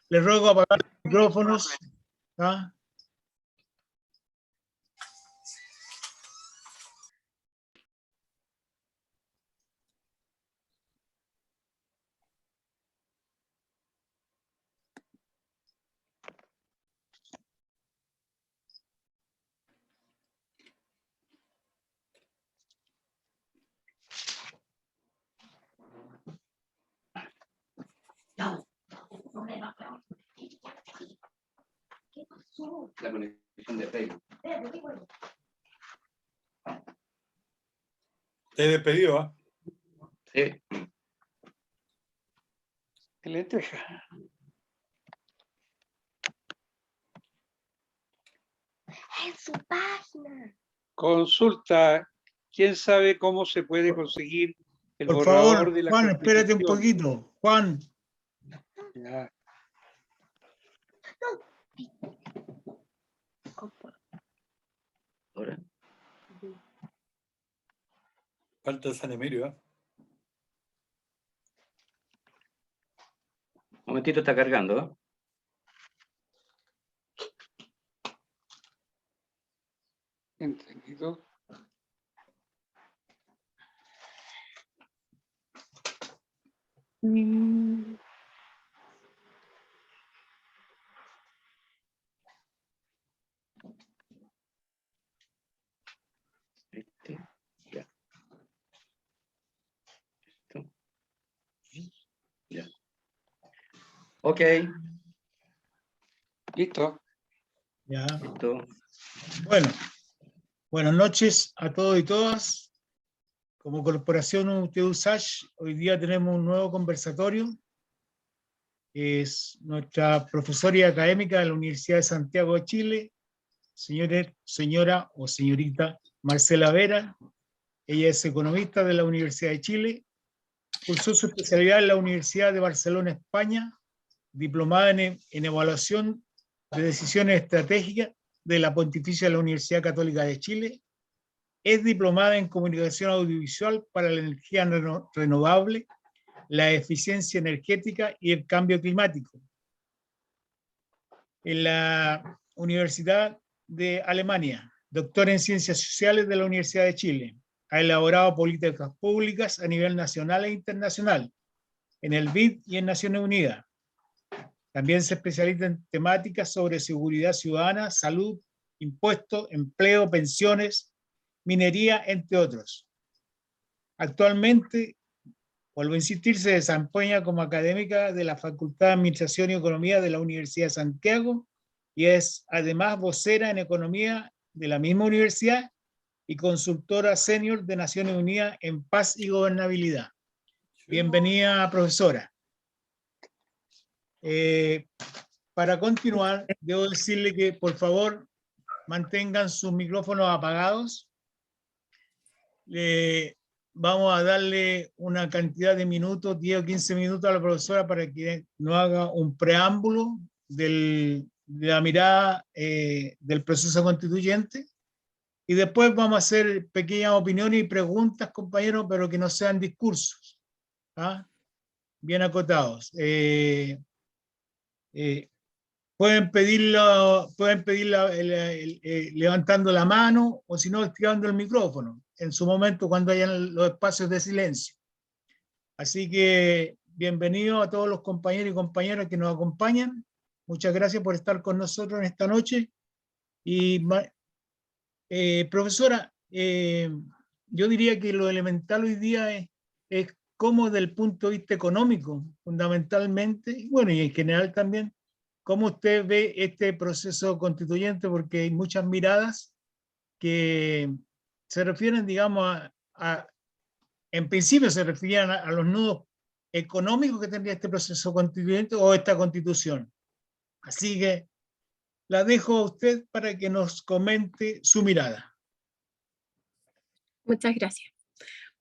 Les ruego apagar los micrófonos. ¿Ah? La conexión de Facebook. Te he despedido, ¿ah? Sí. Excelente. En su página. Consulta, ¿quién sabe cómo se puede conseguir el Por borrador favor, de la Juan, espérate un Constitución? poquito. Juan, Ya. Ahora. Falta San Emilio, ¿ah? Un momentito, está cargando, ¿eh? Entendido. Ya. Esto. Ya. Ok. Listo. ya. Listo. Bueno, buenas noches a todos y todas. Como Corporación UTU-SACH, hoy día tenemos un nuevo conversatorio. Es nuestra profesora y académica de la Universidad de Santiago de Chile, señora o señorita Marcela Vera. Ella es economista de la Universidad de Chile, cursó su especialidad en la Universidad de Barcelona, España, diplomada en evaluación de decisiones estratégicas de la Pontificia de la Universidad Católica de Chile. Es diplomada en comunicación audiovisual para la energía renovable, la eficiencia energética y el cambio climático. En la Universidad de Alemania, doctora en Ciencias Sociales de la Universidad de Chile. Ha elaborado políticas públicas a nivel nacional e internacional, en el BID y en Naciones Unidas. También se especializa en temáticas sobre seguridad ciudadana, salud, impuestos, empleo, pensiones, minería, entre otros. Actualmente, vuelvo a insistir, se desempeña como académica de la Facultad de Administración y Economía de la Universidad de Santiago y es además vocera en Economía de la misma universidad y consultora senior de Naciones Unidas en Paz y Gobernabilidad. Bienvenida, profesora. Para continuar, debo decirle que por favor mantengan sus micrófonos apagados. Vamos a darle una cantidad de minutos, 10 o 15 minutos a la profesora para que nos haga un preámbulo de la mirada del proceso constituyente. Y después vamos a hacer pequeñas opiniones y preguntas, compañeros, pero que no sean discursos, ¿ah? Bien acotados. Pueden pedirlo levantando la mano o si no, activando el micrófono en su momento cuando hayan los espacios de silencio. Así que bienvenido a todos los compañeros y compañeras que nos acompañan. Muchas gracias por estar con nosotros en esta noche. Y profesora, yo diría que lo elemental hoy día es cómo desde el punto de vista económico, fundamentalmente, y bueno, y en general también, cómo usted ve este proceso constituyente, porque hay muchas miradas que se refieren, digamos, en principio se refieren a los nudos económicos que tendría este proceso constituyente o esta constitución. Así que la dejo a usted para que nos comente su mirada. Muchas gracias.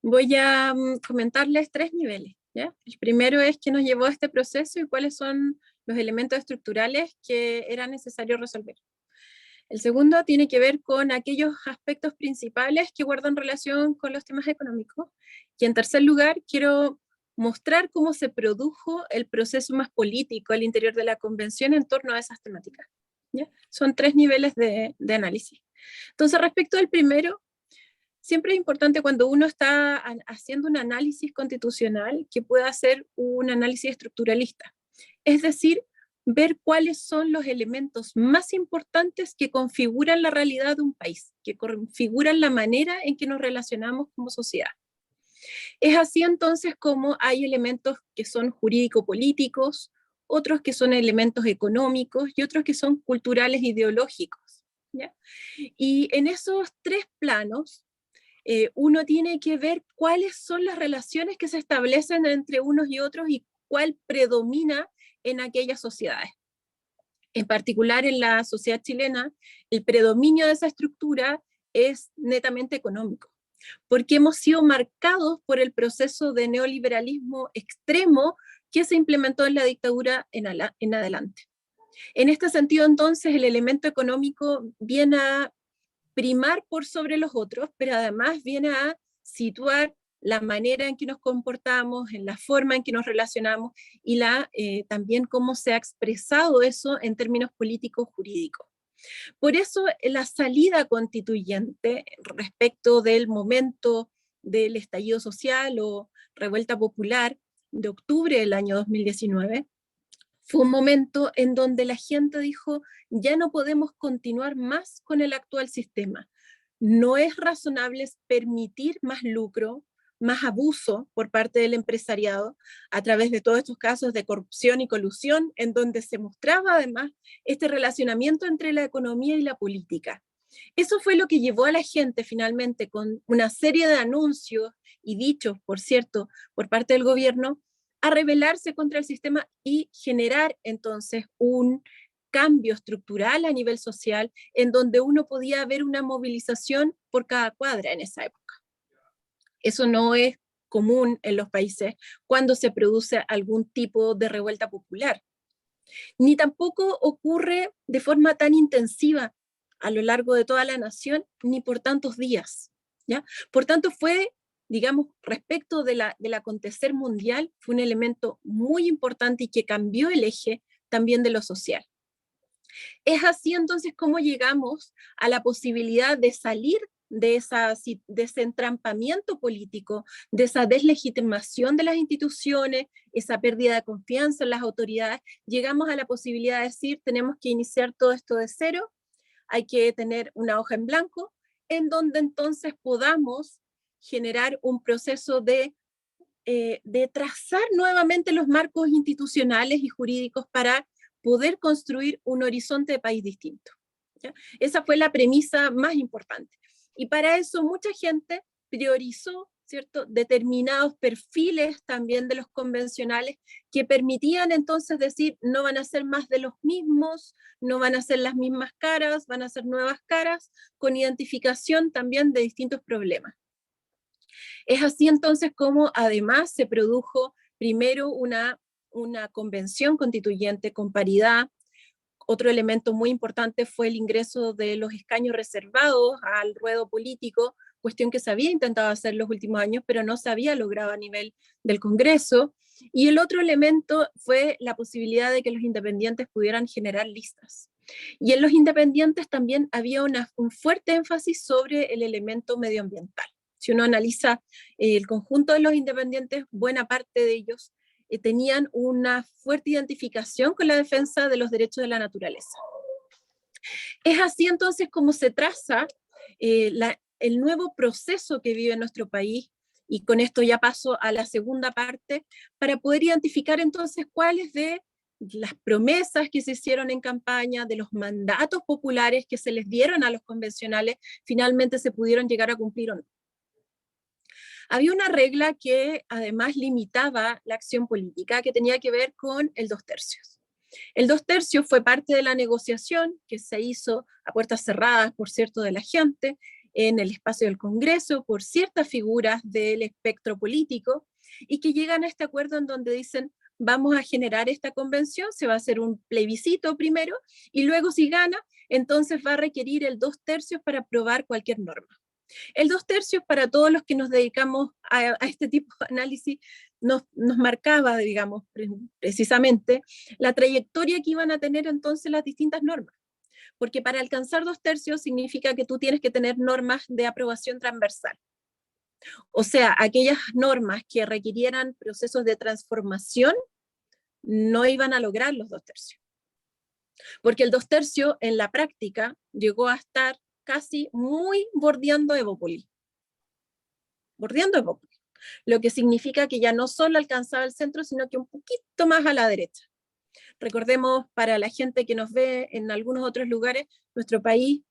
Voy a comentarles 3 niveles, ¿ya? El primero es qué nos llevó a este proceso y cuáles son los elementos estructurales que era necesario resolver. El segundo tiene que ver con aquellos aspectos principales que guardan relación con los temas económicos. Y en tercer lugar, quiero mostrar cómo se produjo el proceso más político al interior de la convención en torno a esas temáticas. ¿Ya? Son 3 niveles de análisis. Entonces, respecto al primero, siempre es importante cuando uno está haciendo un análisis constitucional que pueda hacer un análisis estructuralista. Es decir, ver cuáles son los elementos más importantes que configuran la realidad de un país, que configuran la manera en que nos relacionamos como sociedad. Es así entonces como hay elementos que son jurídico-políticos, otros que son elementos económicos y otros que son culturales e ideológicos, ¿ya? Y en esos 3 planos, uno tiene que ver cuáles son las relaciones que se establecen entre unos y otros y cuál predomina en aquellas sociedades. En particular en la sociedad chilena, el predominio de esa estructura es netamente económico, porque hemos sido marcados por el proceso de neoliberalismo extremo que se implementó en la dictadura en adelante. En este sentido, entonces, el elemento económico viene a primar por sobre los otros, pero además viene a situar la manera en que nos comportamos, en la forma en que nos relacionamos y también cómo se ha expresado eso en términos políticos jurídicos. Por eso la salida constituyente respecto del momento del estallido social o revuelta popular de octubre del año 2019 fue un momento en donde la gente dijo, ya no podemos continuar más con el actual sistema. No es razonable permitir más lucro, más abuso por parte del empresariado a través de todos estos casos de corrupción y colusión, en donde se mostraba además este relacionamiento entre la economía y la política. Eso fue lo que llevó a la gente finalmente, con una serie de anuncios y dichos, por cierto, por parte del gobierno, a rebelarse contra el sistema y generar entonces un cambio estructural a nivel social en donde uno podía ver una movilización por cada cuadra en esa época. Eso no es común en los países cuando se produce algún tipo de revuelta popular. Ni tampoco ocurre de forma tan intensiva a lo largo de toda la nación, ni por tantos días, ¿ya? Por tanto, fue, digamos, respecto del acontecer mundial, fue un elemento muy importante y que cambió el eje también de lo social. Es así entonces como llegamos a la posibilidad de salir de ese entrampamiento político, de esa deslegitimación de las instituciones, esa pérdida de confianza en las autoridades. Llegamos a la posibilidad de decir, tenemos que iniciar todo esto de cero, hay que tener una hoja en blanco, en donde entonces podamos generar un proceso de trazar nuevamente los marcos institucionales y jurídicos para poder construir un horizonte de país distinto, ¿ya? Esa fue la premisa más importante. Y para eso mucha gente priorizó, ¿cierto?, determinados perfiles también de los convencionales que permitían entonces decir, no van a ser más de los mismos, no van a ser las mismas caras, van a ser nuevas caras, con identificación también de distintos problemas. Es así entonces como además se produjo primero una convención constituyente con paridad. Otro elemento muy importante fue el ingreso de los escaños reservados al ruedo político, cuestión que se había intentado hacer los últimos años, pero no se había logrado a nivel del Congreso. Y el otro elemento fue la posibilidad de que los independientes pudieran generar listas. Y en los independientes también había un fuerte énfasis sobre el elemento medioambiental. Si uno analiza el conjunto de los independientes, buena parte de ellos tenían una fuerte identificación con la defensa de los derechos de la naturaleza. Es así entonces como se traza el nuevo proceso que vive nuestro país, y con esto ya paso a la segunda parte, para poder identificar entonces cuáles de las promesas que se hicieron en campaña, de los mandatos populares que se les dieron a los convencionales, finalmente se pudieron llegar a cumplir o no. Había una regla que además limitaba la acción política, que tenía que ver con el 2/3. El 2/3 fue parte de la negociación que se hizo a puertas cerradas, por cierto, de la gente, en el espacio del Congreso, por ciertas figuras del espectro político, y que llegan a este acuerdo en donde dicen, vamos a generar esta convención, se va a hacer un plebiscito primero, y luego si gana, entonces va a requerir el 2/3 para aprobar cualquier norma. El 2/3, para todos los que nos dedicamos a este tipo de análisis, nos marcaba, digamos, precisamente la trayectoria que iban a tener entonces las distintas normas. Porque para alcanzar 2/3 significa que tú tienes que tener normas de aprobación transversal. O sea, aquellas normas que requirieran procesos de transformación no iban a lograr los 2/3. Porque el 2/3 en la práctica llegó a estar casi muy bordeando Evópoli. Bordeando Evópoli. Lo que significa que ya no solo alcanzaba el centro, sino que un poquito más a la derecha. Recordemos, para la gente que nos ve en algunos otros lugares, nuestro país,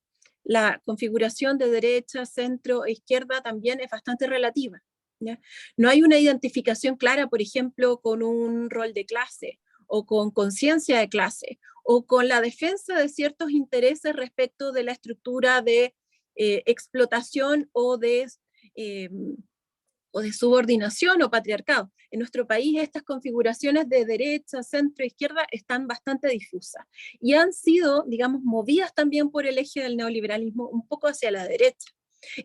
la configuración de derecha, centro e izquierda también es bastante relativa, ¿ya? No hay una identificación clara, por ejemplo, con un rol de clase, o con conciencia de clase, o con la defensa de ciertos intereses respecto de la estructura de explotación o de subordinación o patriarcado. En nuestro país estas configuraciones de derecha, centro e izquierda están bastante difusas y han sido, digamos, movidas también por el eje del neoliberalismo un poco hacia la derecha.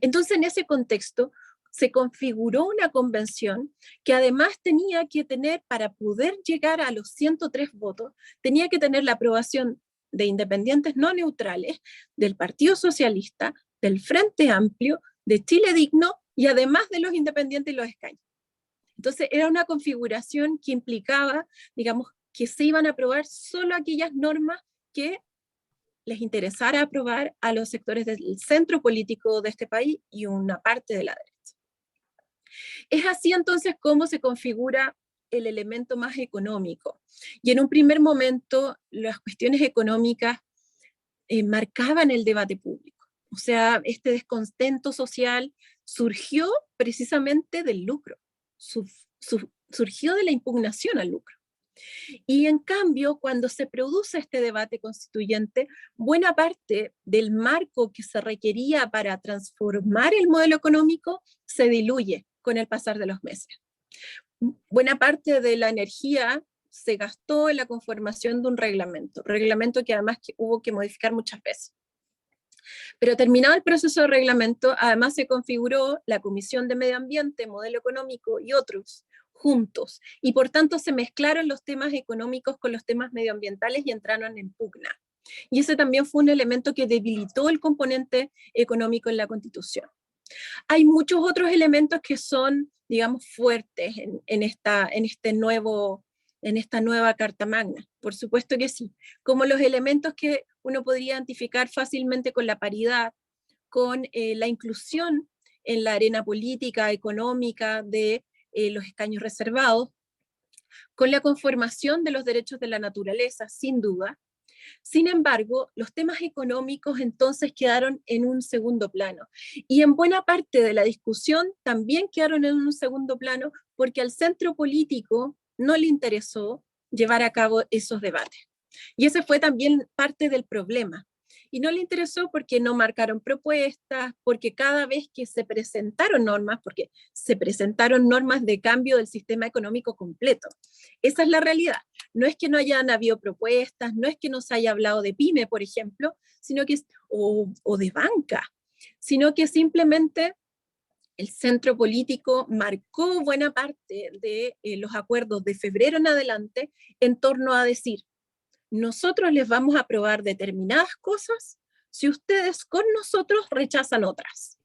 Entonces, en ese contexto, se configuró una convención que además tenía que tener, para poder llegar a los 103 votos, tenía que tener la aprobación de independientes no neutrales, del Partido Socialista, del Frente Amplio, de Chile Digno, y además de los independientes y los escaños. Entonces era una configuración que implicaba, digamos, que se iban a aprobar solo aquellas normas que les interesara aprobar a los sectores del centro político de este país y una parte de la derecha. Es así entonces como se configura el elemento más económico. Y en un primer momento las cuestiones económicas marcaban el debate público. O sea, este descontento social surgió precisamente del lucro, surgió de la impugnación al lucro. Y en cambio, cuando se produce este debate constituyente, buena parte del marco que se requería para transformar el modelo económico se diluye con el pasar de los meses. Buena parte de la energía se gastó en la conformación de un reglamento que además hubo que modificar muchas veces. Pero terminado el proceso de reglamento, además se configuró la Comisión de Medio Ambiente, Modelo Económico y otros juntos, y por tanto se mezclaron los temas económicos con los temas medioambientales y entraron en pugna. Y ese también fue un elemento que debilitó el componente económico en la Constitución. Hay muchos otros elementos que son, digamos, fuertes en esta nueva Carta Magna, por supuesto que sí, como los elementos que uno podría identificar fácilmente con la paridad, con la inclusión en la arena política, económica de los escaños reservados, con la conformación de los derechos de la naturaleza, sin duda. Sin embargo, los temas económicos entonces quedaron en un segundo plano, y en buena parte de la discusión también quedaron en un segundo plano porque al centro político no le interesó llevar a cabo esos debates. Y ese fue también parte del problema. Y no le interesó porque no marcaron propuestas, porque cada vez que se presentaron normas, porque se presentaron normas de cambio del sistema económico completo. Esa es la realidad. No es que no hayan habido propuestas, no es que no se haya hablado de pyme, por ejemplo, sino que, o de banca, sino que simplemente el centro político marcó buena parte de los acuerdos de febrero en adelante en torno a decir: nosotros les vamos a aprobar determinadas cosas si ustedes con nosotros rechazan otras.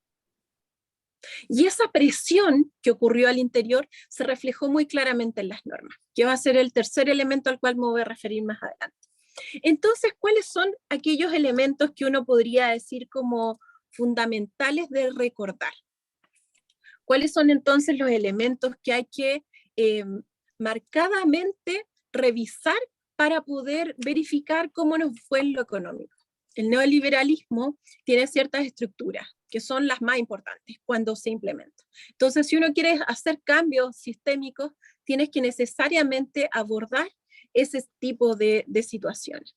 Y esa presión que ocurrió al interior se reflejó muy claramente en las normas, que va a ser el tercer elemento al cual me voy a referir más adelante. Entonces, ¿cuáles son aquellos elementos que uno podría decir como fundamentales de recordar? ¿Cuáles son entonces los elementos que hay que marcadamente revisar para poder verificar cómo nos fue en lo económico? El neoliberalismo tiene ciertas estructuras que son las más importantes cuando se implementa. Entonces, si uno quiere hacer cambios sistémicos, tienes que necesariamente abordar ese tipo de situaciones.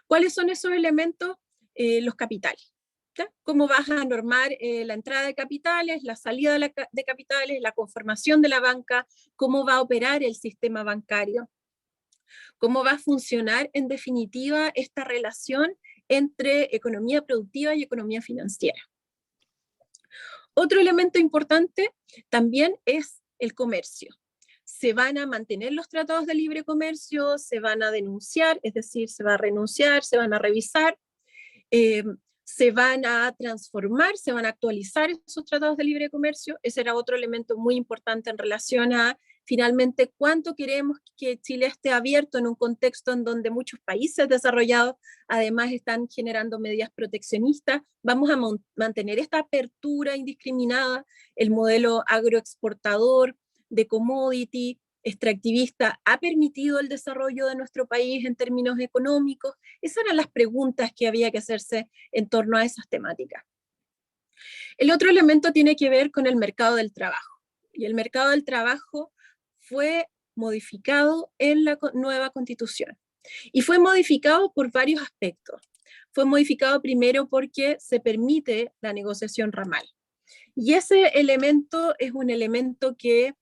¿Cuáles son esos elementos? Los capitales. ¿Ya? ¿Cómo vas a normar la entrada de capitales, la salida de capitales, la conformación de la banca? ¿Cómo va a operar el sistema bancario? ¿Cómo va a funcionar en definitiva esta relación entre economía productiva y economía financiera? Otro elemento importante también es el comercio. Se van a mantener los tratados de libre comercio, se van a denunciar, es decir, se va a renunciar, se van a revisar, se van a transformar, se van a actualizar esos tratados de libre comercio. Ese era otro elemento muy importante en relación a, finalmente, cuánto queremos que Chile esté abierto en un contexto en donde muchos países desarrollados además están generando medidas proteccionistas. Vamos a mantener esta apertura indiscriminada, el modelo agroexportador, de commodity, extractivista, ¿ha permitido el desarrollo de nuestro país en términos económicos? Esas eran las preguntas que había que hacerse en torno a esas temáticas. El otro elemento tiene que ver con el mercado del trabajo. Y el mercado del trabajo fue modificado en la nueva Constitución. Y fue modificado por varios aspectos. Fue modificado primero porque se permite la negociación ramal. Y ese elemento es un elemento que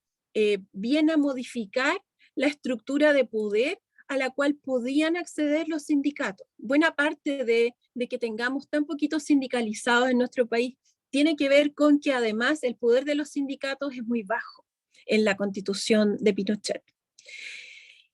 viene a modificar la estructura de poder a la cual podían acceder los sindicatos. Buena parte de que tengamos tan poquitos sindicalizados en nuestro país tiene que ver con que además el poder de los sindicatos es muy bajo en la Constitución de Pinochet.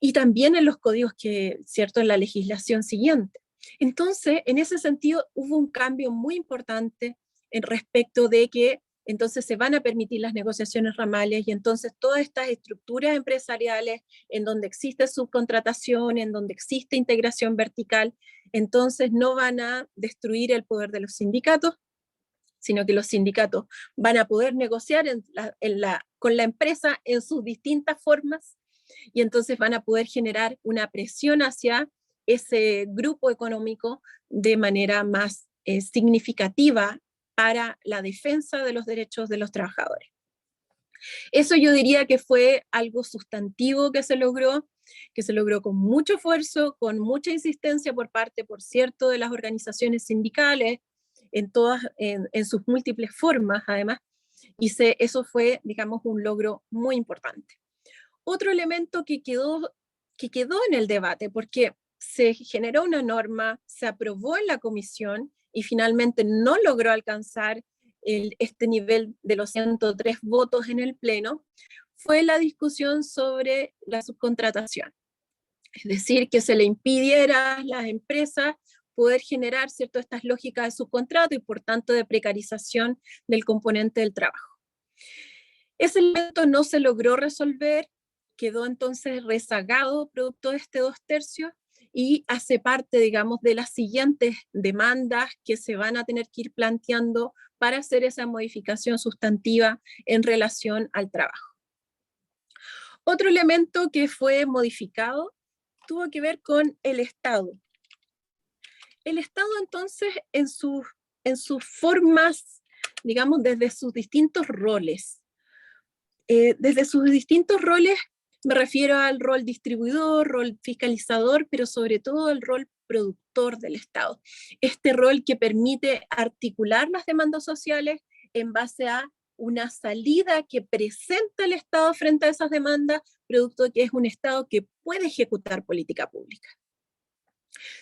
Y también en los códigos que, ¿cierto?, en la legislación siguiente. Entonces, en ese sentido, hubo un cambio muy importante en respecto de que entonces se van a permitir las negociaciones ramales y entonces todas estas estructuras empresariales en donde existe subcontratación, en donde existe integración vertical, entonces no van a destruir el poder de los sindicatos, sino que los sindicatos van a poder negociar con la empresa en sus distintas formas y entonces van a poder generar una presión hacia ese grupo económico de manera más significativa para la defensa de los derechos de los trabajadores. Eso yo diría que fue algo sustantivo que se logró con mucho esfuerzo, con mucha insistencia por parte, por cierto, de las organizaciones sindicales, en sus múltiples formas, además, y eso fue, digamos, un logro muy importante. Otro elemento que quedó en el debate, porque se generó una norma, se aprobó en la comisión y finalmente no logró alcanzar este nivel de los 103 votos en el Pleno, fue la discusión sobre la subcontratación. Es decir, que se le impidiera a las empresas poder generar, ¿cierto?, estas lógicas de subcontrato y por tanto de precarización del componente del trabajo. Ese elemento no se logró resolver, quedó entonces rezagado producto de este 2/3 y hace parte, digamos, de las siguientes demandas que se van a tener que ir planteando para hacer esa modificación sustantiva en relación al trabajo. Otro elemento que fue modificado tuvo que ver con el Estado. El Estado entonces en sus formas, digamos, desde sus distintos roles. Me refiero al rol distribuidor, rol fiscalizador, pero sobre todo el rol productor del Estado. Este rol que permite articular las demandas sociales en base a una salida que presenta el Estado frente a esas demandas, producto de que es un Estado que puede ejecutar política pública.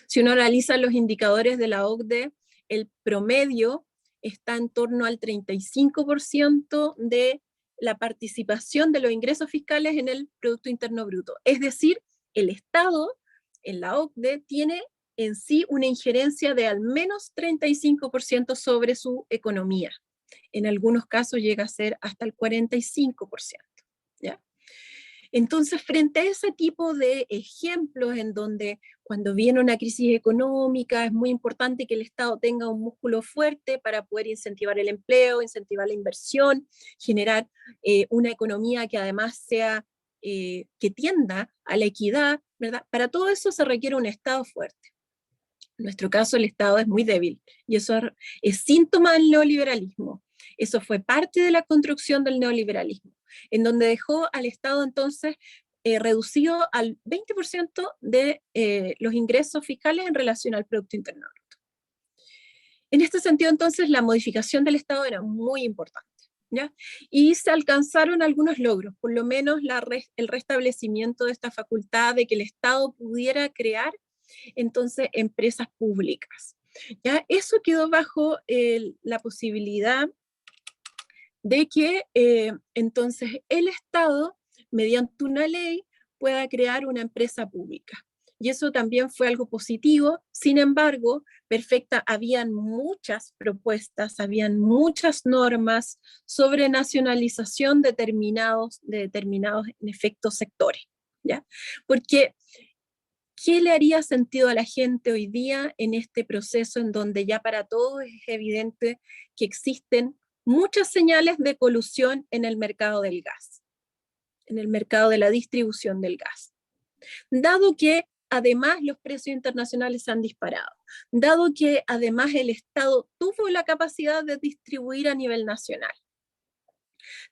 Si uno analiza los indicadores de la OCDE, el promedio está en torno al 35% de la participación de los ingresos fiscales en el Producto Interno Bruto. Es decir, el Estado en la OCDE tiene en sí una injerencia de al menos 35% sobre su economía. En algunos casos llega a ser hasta el 45%. ¿Ya? Entonces, frente a ese tipo de ejemplos en donde cuando viene una crisis económica es muy importante que el Estado tenga un músculo fuerte para poder incentivar el empleo, incentivar la inversión, generar una economía que además sea, que tienda a la equidad, ¿verdad? Para todo eso se requiere un Estado fuerte. En nuestro caso el Estado es muy débil y eso es síntoma del neoliberalismo. Eso fue parte de la construcción del neoliberalismo, en donde dejó al Estado entonces reducido al 20% de los ingresos fiscales en relación al Producto Interno Bruto. En este sentido entonces la modificación del Estado era muy importante, ¿ya? Y se alcanzaron algunos logros, por lo menos el restablecimiento de esta facultad de que el Estado pudiera crear entonces empresas públicas, ¿ya? Eso quedó bajo la posibilidad de que entonces el Estado, mediante una ley, pueda crear una empresa pública. Y eso también fue algo positivo. Sin embargo, habían muchas propuestas, habían muchas normas sobre nacionalización de determinados en efecto sectores, ¿ya? Porque ¿qué le haría sentido a la gente hoy día en este proceso en donde ya para todos es evidente que existen muchas señales de colusión en el mercado del gas, en el mercado de la distribución del gas? Dado que además los precios internacionales se han disparado, dado que además el Estado tuvo la capacidad de distribuir a nivel nacional,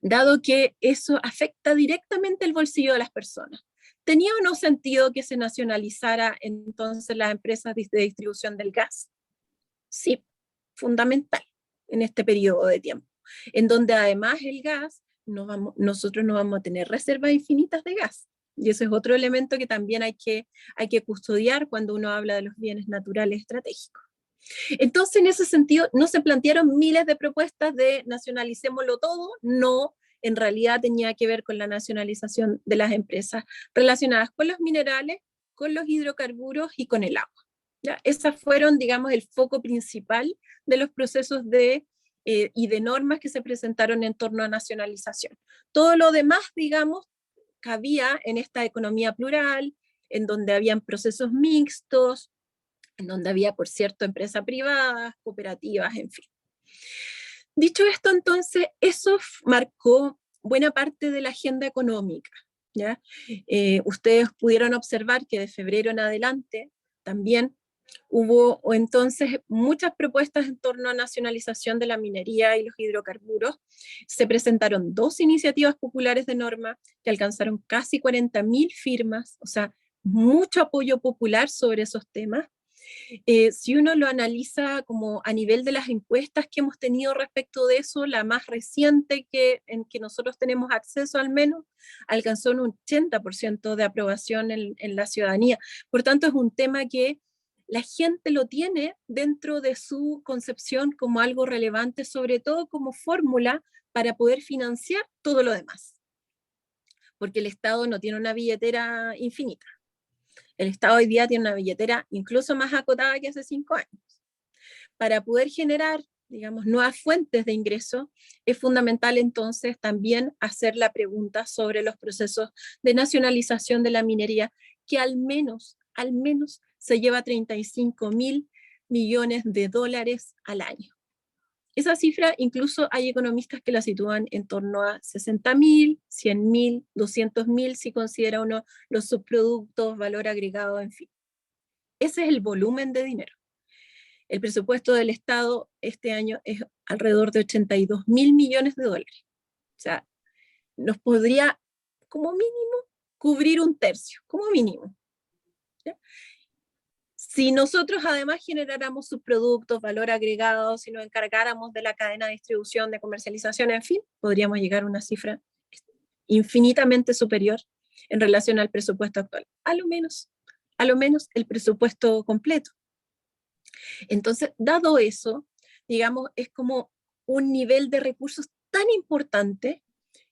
dado que eso afecta directamente el bolsillo de las personas, ¿tenía o no sentido que se nacionalizara entonces las empresas de distribución del gas? Sí, fundamental en este periodo de tiempo, en donde además el gas, nosotros no vamos a tener reservas infinitas de gas. Y ese es otro elemento que también hay que custodiar cuando uno habla de los bienes naturales estratégicos. Entonces, en ese sentido, no se plantearon miles de propuestas de nacionalicémoslo todo, no, en realidad tenía que ver con la nacionalización de las empresas relacionadas con los minerales, con los hidrocarburos y con el agua. ¿Ya? Esas fueron, digamos, el foco principal de los procesos y de normas que se presentaron en torno a nacionalización. Todo lo demás, digamos, cabía en esta economía plural, en donde habían procesos mixtos, en donde había, por cierto, empresas privadas, cooperativas, en fin. Dicho esto, entonces, eso marcó buena parte de la agenda económica, ¿ya? Ustedes pudieron observar que de febrero en adelante también hubo entonces muchas propuestas en torno a nacionalización de la minería y los hidrocarburos. Se presentaron 2 iniciativas populares de norma que alcanzaron casi 40.000 firmas, o sea, mucho apoyo popular sobre esos temas. Si uno lo analiza como a nivel de las encuestas que hemos tenido respecto de eso, la más reciente en que nosotros tenemos acceso al menos, alcanzó un 80% de aprobación en la ciudadanía. Por tanto, es un tema que la gente lo tiene dentro de su concepción como algo relevante, sobre todo como fórmula para poder financiar todo lo demás. Porque el Estado no tiene una billetera infinita. El Estado hoy día tiene una billetera incluso más acotada que hace 5 años. Para poder generar, digamos, nuevas fuentes de ingreso, es fundamental entonces también hacer la pregunta sobre los procesos de nacionalización de la minería, que al menos se lleva 35.000 millones de dólares al año. Esa cifra incluso hay economistas que la sitúan en torno a 60.000, 100.000, 200.000 si considera uno los subproductos, valor agregado, en fin. Ese es el volumen de dinero. El presupuesto del Estado este año es alrededor de 82.000 millones de dólares. O sea, nos podría, como mínimo, cubrir un tercio, como mínimo. ¿Ya? Si nosotros además generáramos subproductos, valor agregado, si nos encargáramos de la cadena de distribución, de comercialización, en fin, podríamos llegar a una cifra infinitamente superior en relación al presupuesto actual. A lo menos el presupuesto completo. Entonces, dado eso, digamos, es como un nivel de recursos tan importante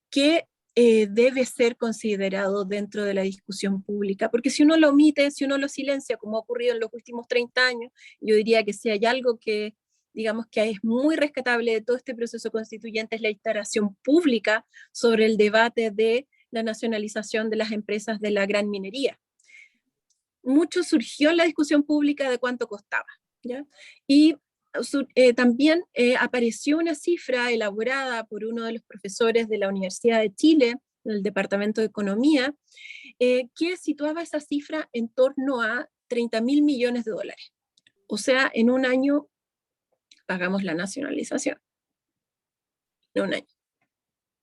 que debe ser considerado dentro de la discusión pública, porque si uno lo omite, si uno lo silencia, como ha ocurrido en los últimos 30 años, yo diría que si hay algo que, digamos, que es muy rescatable de todo este proceso constituyente es la instalación pública sobre el debate de la nacionalización de las empresas de la gran minería. Mucho surgió en la discusión pública de cuánto costaba, ¿ya? Y también apareció una cifra elaborada por uno de los profesores de la Universidad de Chile, en el Departamento de Economía, que situaba esa cifra en torno a 30.000 millones de dólares. O sea, en un año pagamos la nacionalización. En un año.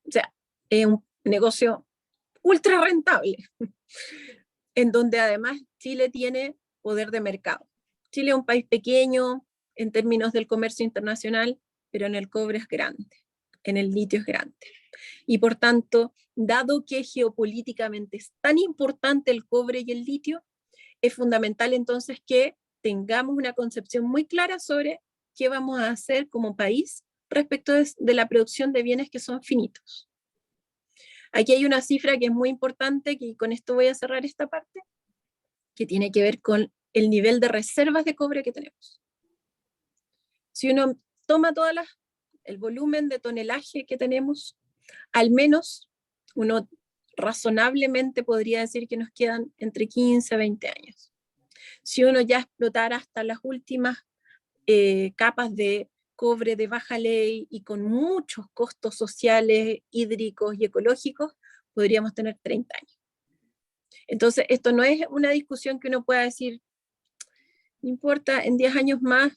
O sea, es un negocio ultra rentable, en donde además Chile tiene poder de mercado. Chile es un país pequeño en términos del comercio internacional, pero en el cobre es grande, en el litio es grande. Y por tanto, dado que geopolíticamente es tan importante el cobre y el litio, es fundamental entonces que tengamos una concepción muy clara sobre qué vamos a hacer como país respecto de la producción de bienes que son finitos. Aquí hay una cifra que es muy importante, que con esto voy a cerrar esta parte, que tiene que ver con el nivel de reservas de cobre que tenemos. Si uno toma el volumen de tonelaje que tenemos, al menos uno razonablemente podría decir que nos quedan entre 15 a 20 años. Si uno ya explotara hasta las últimas capas de cobre de baja ley y con muchos costos sociales, hídricos y ecológicos, podríamos tener 30 años. Entonces, esto no es una discusión que uno pueda decir, no importa, en 10 años más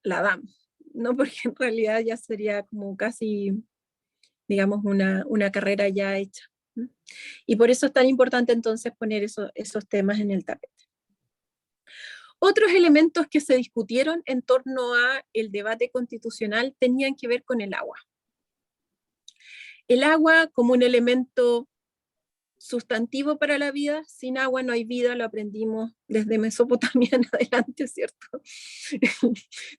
la damos, ¿no? Porque en realidad ya sería como casi, digamos, una carrera ya hecha. Y por eso es tan importante entonces poner esos temas en el tapete. Otros elementos que se discutieron en torno al debate constitucional tenían que ver con el agua. El agua como un elemento sustantivo para la vida, sin agua no hay vida, lo aprendimos desde Mesopotamia en adelante, ¿cierto?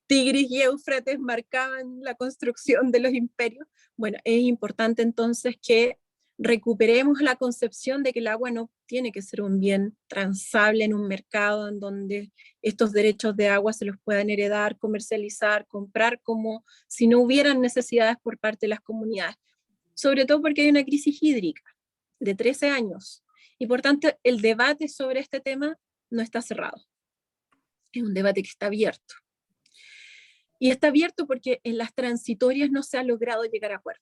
Tigris y Éufrates marcaban la construcción de los imperios. Bueno, es importante entonces que recuperemos la concepción de que el agua no tiene que ser un bien transable en un mercado en donde estos derechos de agua se los puedan heredar, comercializar, comprar, como si no hubieran necesidades por parte de las comunidades. Sobre todo porque hay una crisis hídrica de 13 años, y por tanto el debate sobre este tema no está cerrado. Es un debate que está abierto. Y está abierto porque en las transitorias no se ha logrado llegar a acuerdo.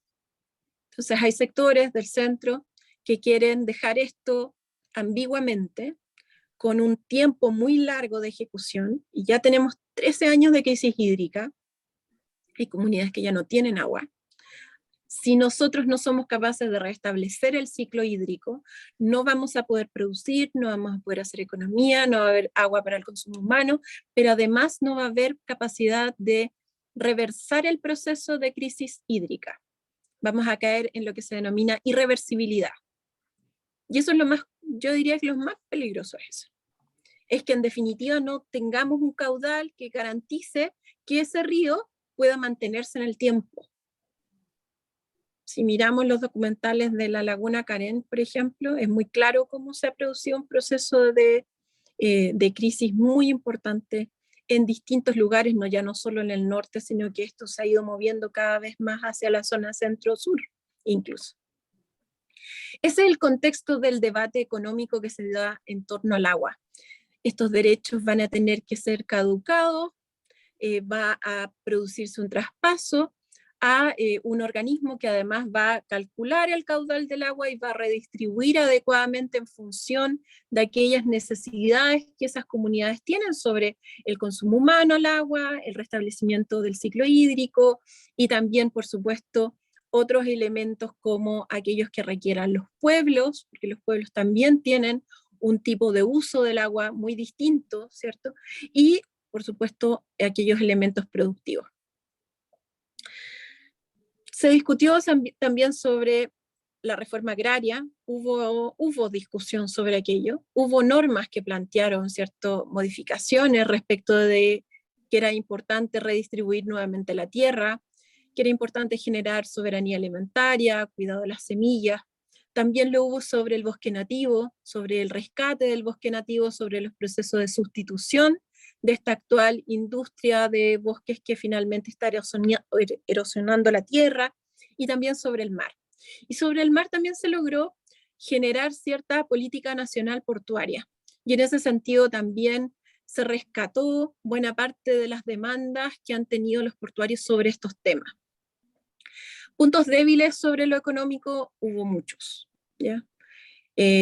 Entonces hay sectores del centro que quieren dejar esto ambiguamente, con un tiempo muy largo de ejecución, y ya tenemos 13 años de crisis hídrica, hay comunidades que ya no tienen agua. Si nosotros no somos capaces de restablecer el ciclo hídrico, no vamos a poder producir, no vamos a poder hacer economía, no va a haber agua para el consumo humano, pero además no va a haber capacidad de reversar el proceso de crisis hídrica. Vamos a caer en lo que se denomina irreversibilidad. Y eso es lo más, yo diría que lo más peligroso es eso. Es que en definitiva no tengamos un caudal que garantice que ese río pueda mantenerse en el tiempo. Si miramos los documentales de la Laguna Carén, por ejemplo, es muy claro cómo se ha producido un proceso de crisis muy importante en distintos lugares, ya no solo en el norte, sino que esto se ha ido moviendo cada vez más hacia la zona centro-sur, incluso. Ese es el contexto del debate económico que se da en torno al agua. Estos derechos van a tener que ser caducados, va a producirse un traspaso a un organismo que además va a calcular el caudal del agua y va a redistribuir adecuadamente en función de aquellas necesidades que esas comunidades tienen sobre el consumo humano al agua, el restablecimiento del ciclo hídrico y también, por supuesto, otros elementos como aquellos que requieran los pueblos, porque los pueblos también tienen un tipo de uso del agua muy distinto, ¿cierto? Y, por supuesto, aquellos elementos productivos. Se discutió también sobre la reforma agraria, hubo discusión sobre aquello, hubo normas que plantearon ciertas modificaciones respecto de que era importante redistribuir nuevamente la tierra, que era importante generar soberanía alimentaria, cuidado de las semillas. También lo hubo sobre el bosque nativo, sobre el rescate del bosque nativo, sobre los procesos de sustitución de esta actual industria de bosques que finalmente está erosionando la tierra, y también sobre el mar. Y sobre el mar también se logró generar cierta política nacional portuaria, y en ese sentido también se rescató buena parte de las demandas que han tenido los portuarios sobre estos temas. Puntos débiles sobre lo económico hubo muchos, ¿ya?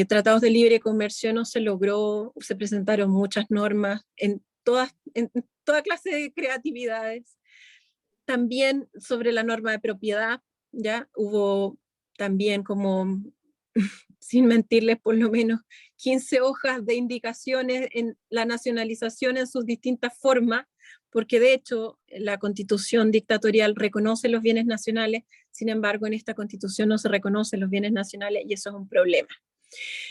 Tratados de libre comercio no se logró, se presentaron muchas normas en toda clase de creatividades. También sobre la norma de propiedad, ya hubo también como, sin mentirles, por lo menos 15 hojas de indicaciones en la nacionalización en sus distintas formas, porque de hecho la constitución dictatorial reconoce los bienes nacionales, sin embargo en esta constitución no se reconocen los bienes nacionales y eso es un problema.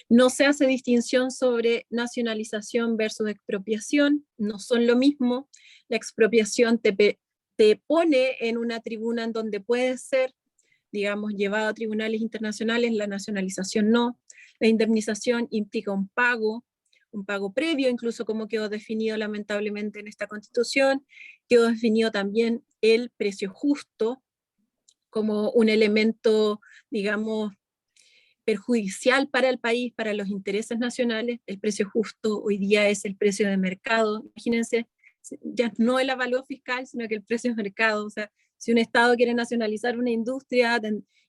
No se hace distinción sobre nacionalización versus expropiación, no son lo mismo. La expropiación te te pone en una tribuna en donde puede ser, digamos, llevado a tribunales internacionales, la nacionalización no. La indemnización implica un pago previo, incluso como quedó definido lamentablemente en esta Constitución, quedó definido también el precio justo como un elemento, digamos, perjudicial para el país, para los intereses nacionales. El precio justo hoy día es el precio de mercado. Imagínense, ya no el avalúo fiscal, sino que el precio de mercado. O sea, si un Estado quiere nacionalizar una industria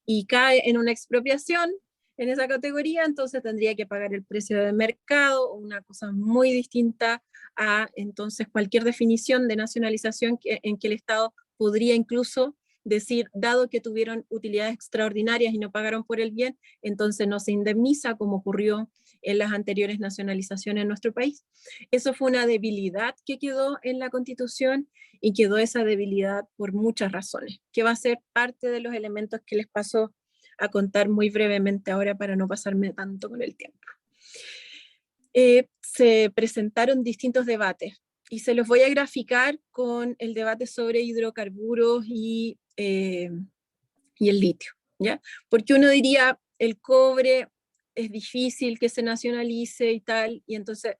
y cae en una expropiación en esa categoría, entonces tendría que pagar el precio de mercado, una cosa muy distinta a entonces cualquier definición de nacionalización en que el Estado podría incluso decir, dado que tuvieron utilidades extraordinarias y no pagaron por el bien, entonces no se indemniza, como ocurrió en las anteriores nacionalizaciones en nuestro país. Eso fue una debilidad que quedó en la Constitución, y quedó esa debilidad por muchas razones, que va a ser parte de los elementos que les paso a contar muy brevemente ahora para no pasarme tanto con el tiempo. Se presentaron distintos debates, y se los voy a graficar con el debate sobre hidrocarburos y el litio, ¿ya? Porque uno diría, el cobre es difícil que se nacionalice y tal, y entonces,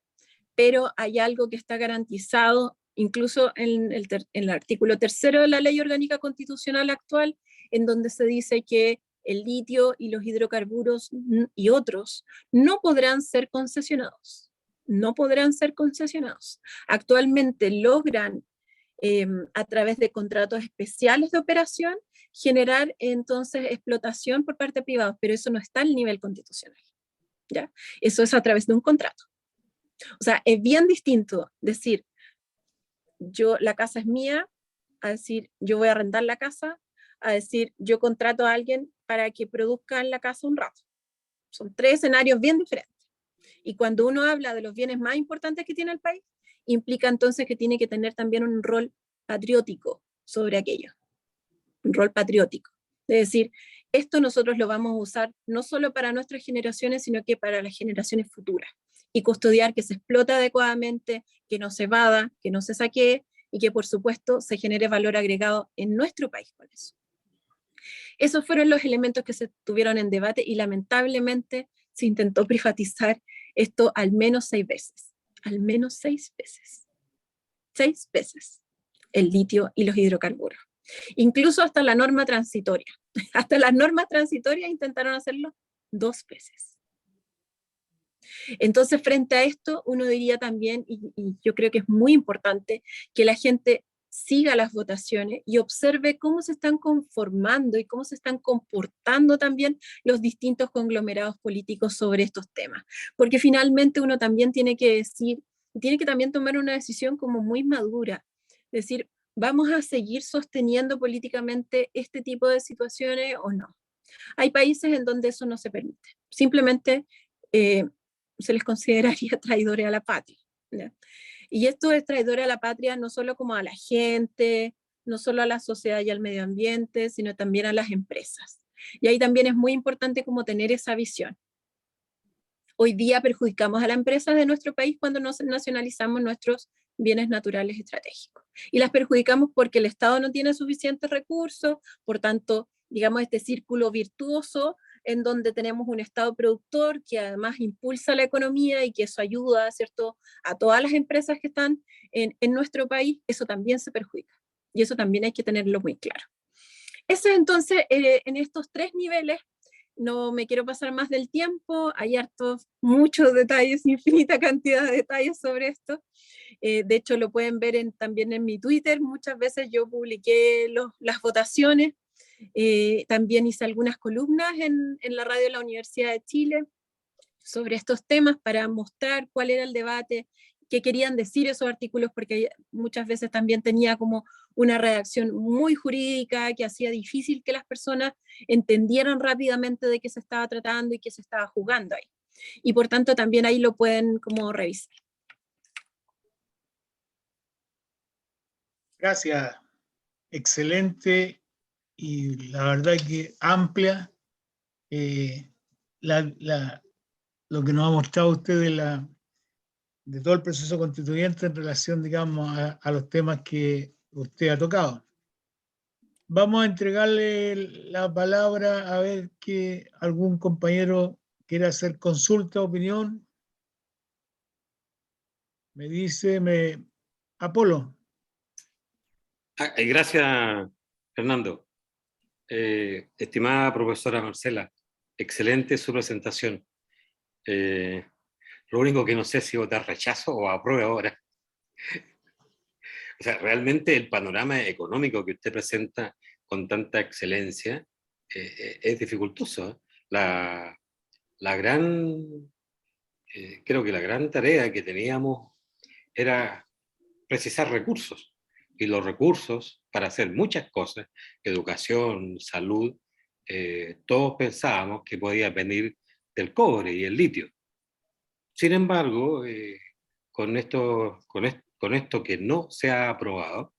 pero hay algo que está garantizado, incluso en el artículo 3º de la Ley Orgánica Constitucional actual, en donde se dice que el litio y los hidrocarburos y otros no podrán ser concesionados. No podrán ser concesionados. Actualmente logran, a través de contratos especiales de operación, generar entonces explotación por parte privada, pero eso no está al nivel constitucional, ¿ya? Eso es a través de un contrato. O sea, es bien distinto decir, la casa es mía, a decir, yo voy a arrendar la casa, a decir, yo contrato a alguien para que produzca en la casa un rato. Son 3 escenarios bien diferentes. Y cuando uno habla de los bienes más importantes que tiene el país, implica entonces que tiene que tener también un rol patriótico sobre aquello. Un rol patriótico. Es decir, esto nosotros lo vamos a usar no solo para nuestras generaciones, sino que para las generaciones futuras. Y custodiar que se explote adecuadamente, que no se evada, que no se saquee, y que por supuesto se genere valor agregado en nuestro país con eso. Esos fueron los elementos que se tuvieron en debate, y lamentablemente se intentó privatizar esto al menos 6 veces. Al menos 6 veces. 6 veces. El litio y los hidrocarburos. Incluso hasta la norma transitoria. Hasta las normas transitorias intentaron hacerlo 2 veces. Entonces, frente a esto, uno diría también, y yo creo que es muy importante, que la gente siga las votaciones y observe cómo se están conformando y cómo se están comportando también los distintos conglomerados políticos sobre estos temas. Porque finalmente uno también tiene que decir, tiene que también tomar una decisión como muy madura. Es decir, ¿vamos a seguir sosteniendo políticamente este tipo de situaciones o no? Hay países en donde eso no se permite. Simplemente se les consideraría traidores a la patria, ¿ya? Y esto es traidor a la patria no solo como a la gente, no solo a la sociedad y al medio ambiente, sino también a las empresas. Y ahí también es muy importante como tener esa visión. Hoy día perjudicamos a las empresas de nuestro país cuando nos nacionalizamos nuestros bienes naturales estratégicos. Y las perjudicamos porque el Estado no tiene suficientes recursos, por tanto, digamos, este círculo virtuoso en donde tenemos un Estado productor que además impulsa la economía y que eso ayuda, ¿cierto?, a todas las empresas que están en nuestro país, eso también se perjudica. Y eso también hay que tenerlo muy claro. Ese entonces, en estos 3 niveles, no me quiero pasar más del tiempo, hay muchos detalles, infinita cantidad de detalles sobre esto. De hecho, lo pueden ver también en mi Twitter, muchas veces yo publiqué las votaciones. También hice algunas columnas en la radio de la Universidad de Chile sobre estos temas para mostrar cuál era el debate, qué querían decir esos artículos, porque muchas veces también tenía como una redacción muy jurídica que hacía difícil que las personas entendieran rápidamente de qué se estaba tratando y qué se estaba jugando ahí. Y por tanto también ahí lo pueden como revisar. Gracias. Excelente y la verdad que amplia lo que nos ha mostrado usted de todo el proceso constituyente en relación, digamos, a los temas que usted ha tocado. Vamos a entregarle la palabra a ver que algún compañero quiera hacer consulta, opinión. Me dice, Apolo. Gracias, Fernando. Estimada profesora Marcela, excelente su presentación. Lo único que no sé si votar rechazo o apruebo ahora. O sea, realmente el panorama económico que usted presenta con tanta excelencia es dificultoso. Creo que la gran tarea que teníamos era precisar recursos. Y los recursos para hacer muchas cosas, educación, salud, todos pensábamos que podía venir del cobre y el litio. Sin embargo, con esto que no se ha aprobado,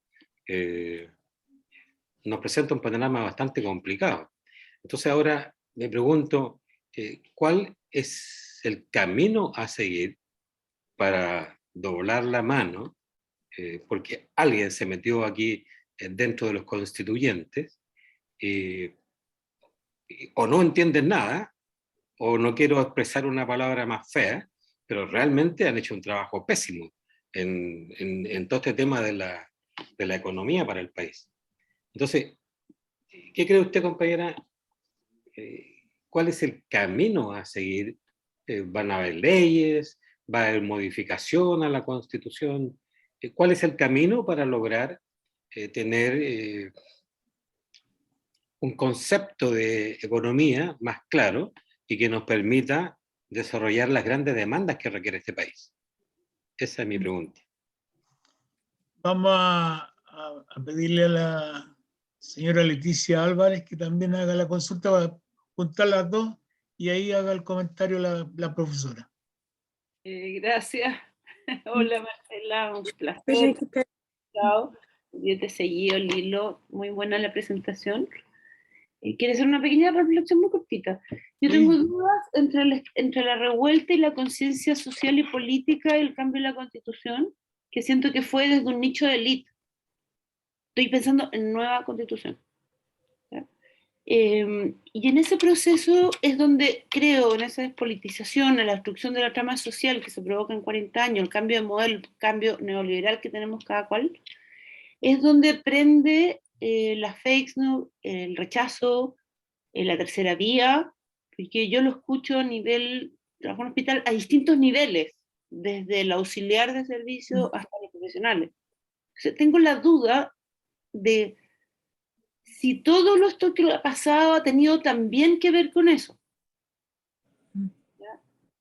nos presenta un panorama bastante complicado. Entonces ahora me pregunto, ¿cuál es el camino a seguir para doblar la mano? Porque alguien se metió aquí dentro de los constituyentes, o no entienden nada, o no quiero expresar una palabra más fea, pero realmente han hecho un trabajo pésimo en todo este tema de la economía para el país. Entonces, ¿qué cree usted, compañera? ¿Cuál es el camino a seguir? ¿Van a haber leyes? ¿Va a haber modificación a la Constitución? ¿Cuál es el camino para lograr tener un concepto de economía más claro y que nos permita desarrollar las grandes demandas que requiere este país? Esa es mi pregunta. Vamos a pedirle a la señora Leticia Álvarez que también haga la consulta para juntar las dos y ahí haga el comentario la profesora. Gracias. Hola Marcela, un placer. Perfecto. Chao. Yo te seguí el hilo, muy buena la presentación. Quiero hacer una pequeña reflexión muy cortita. Yo tengo dudas entre la revuelta y la conciencia social y política y el cambio de la Constitución, que siento que fue desde un nicho de élite. Estoy pensando en nueva Constitución. Y en ese proceso es donde creo, en esa despolitización, en la destrucción de la trama social que se provoca en 40 años, el cambio de modelo, el cambio neoliberal que tenemos cada cual, es donde prende las fakes news, el rechazo, la tercera vía, porque yo lo escucho a nivel, trabajo en un hospital a distintos niveles, desde el auxiliar de servicio hasta los profesionales. O sea, tengo la duda de si todo esto que ha pasado ha tenido también que ver con eso.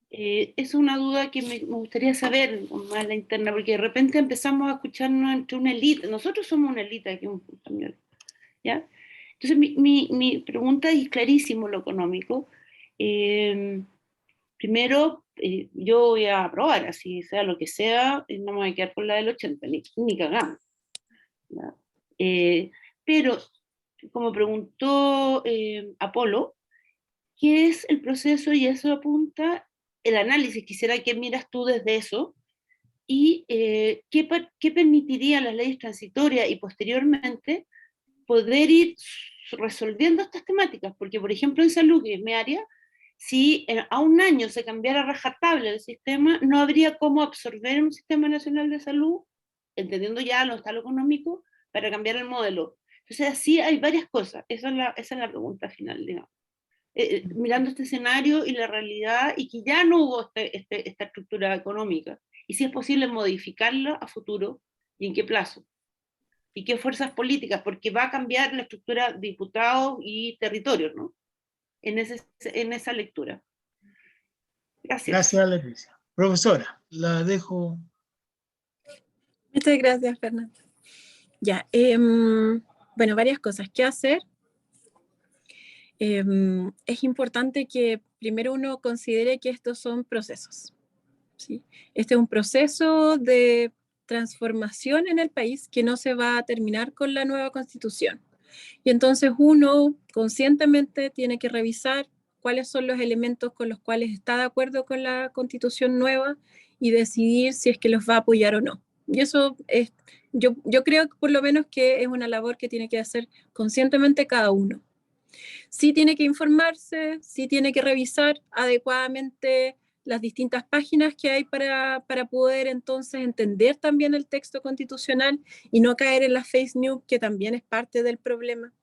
Es una duda que me gustaría saber más la interna, porque de repente empezamos a escucharnos entre una élite. Nosotros somos una élite aquí, ¿ya? Entonces mi pregunta es clarísimo lo económico. Primero, yo voy a aprobar, así sea lo que sea, no me voy a quedar por la del 80, ni cagamos. Pero, como preguntó Apolo, ¿qué es el proceso? Y eso apunta el análisis. Quisiera que miras tú desde eso. Y ¿qué permitirían las leyes transitorias y posteriormente poder ir resolviendo estas temáticas? Porque, por ejemplo, en salud, que es mi área, si a un año se cambiara rajatabla el sistema, no habría cómo absorber un sistema nacional de salud, entendiendo ya lo está lo económico, para cambiar el modelo. Entonces, así hay varias cosas. Esa es la pregunta final, digamos. Mirando este escenario y la realidad, y que ya no hubo esta estructura económica, y si es posible modificarla a futuro, y en qué plazo, y qué fuerzas políticas, porque va a cambiar la estructura de diputados y territorios, ¿no? En esa lectura. Gracias. Gracias, Leticia. Profesora, la dejo. Muchas gracias, Fernando. Ya, bueno, varias cosas. ¿Qué hacer? Es importante que primero uno considere que estos son procesos, ¿sí? Este es un proceso de transformación en el país que no se va a terminar con la nueva Constitución. Y entonces uno conscientemente tiene que revisar cuáles son los elementos con los cuales está de acuerdo con la Constitución nueva y decidir si es que los va a apoyar o no, Y eso es, yo creo que por lo menos que es una labor que tiene que hacer conscientemente cada uno. Sí tiene que informarse, sí tiene que revisar adecuadamente las distintas páginas que hay para poder entonces entender también el texto constitucional y no caer en la fake news, que también es parte del problema.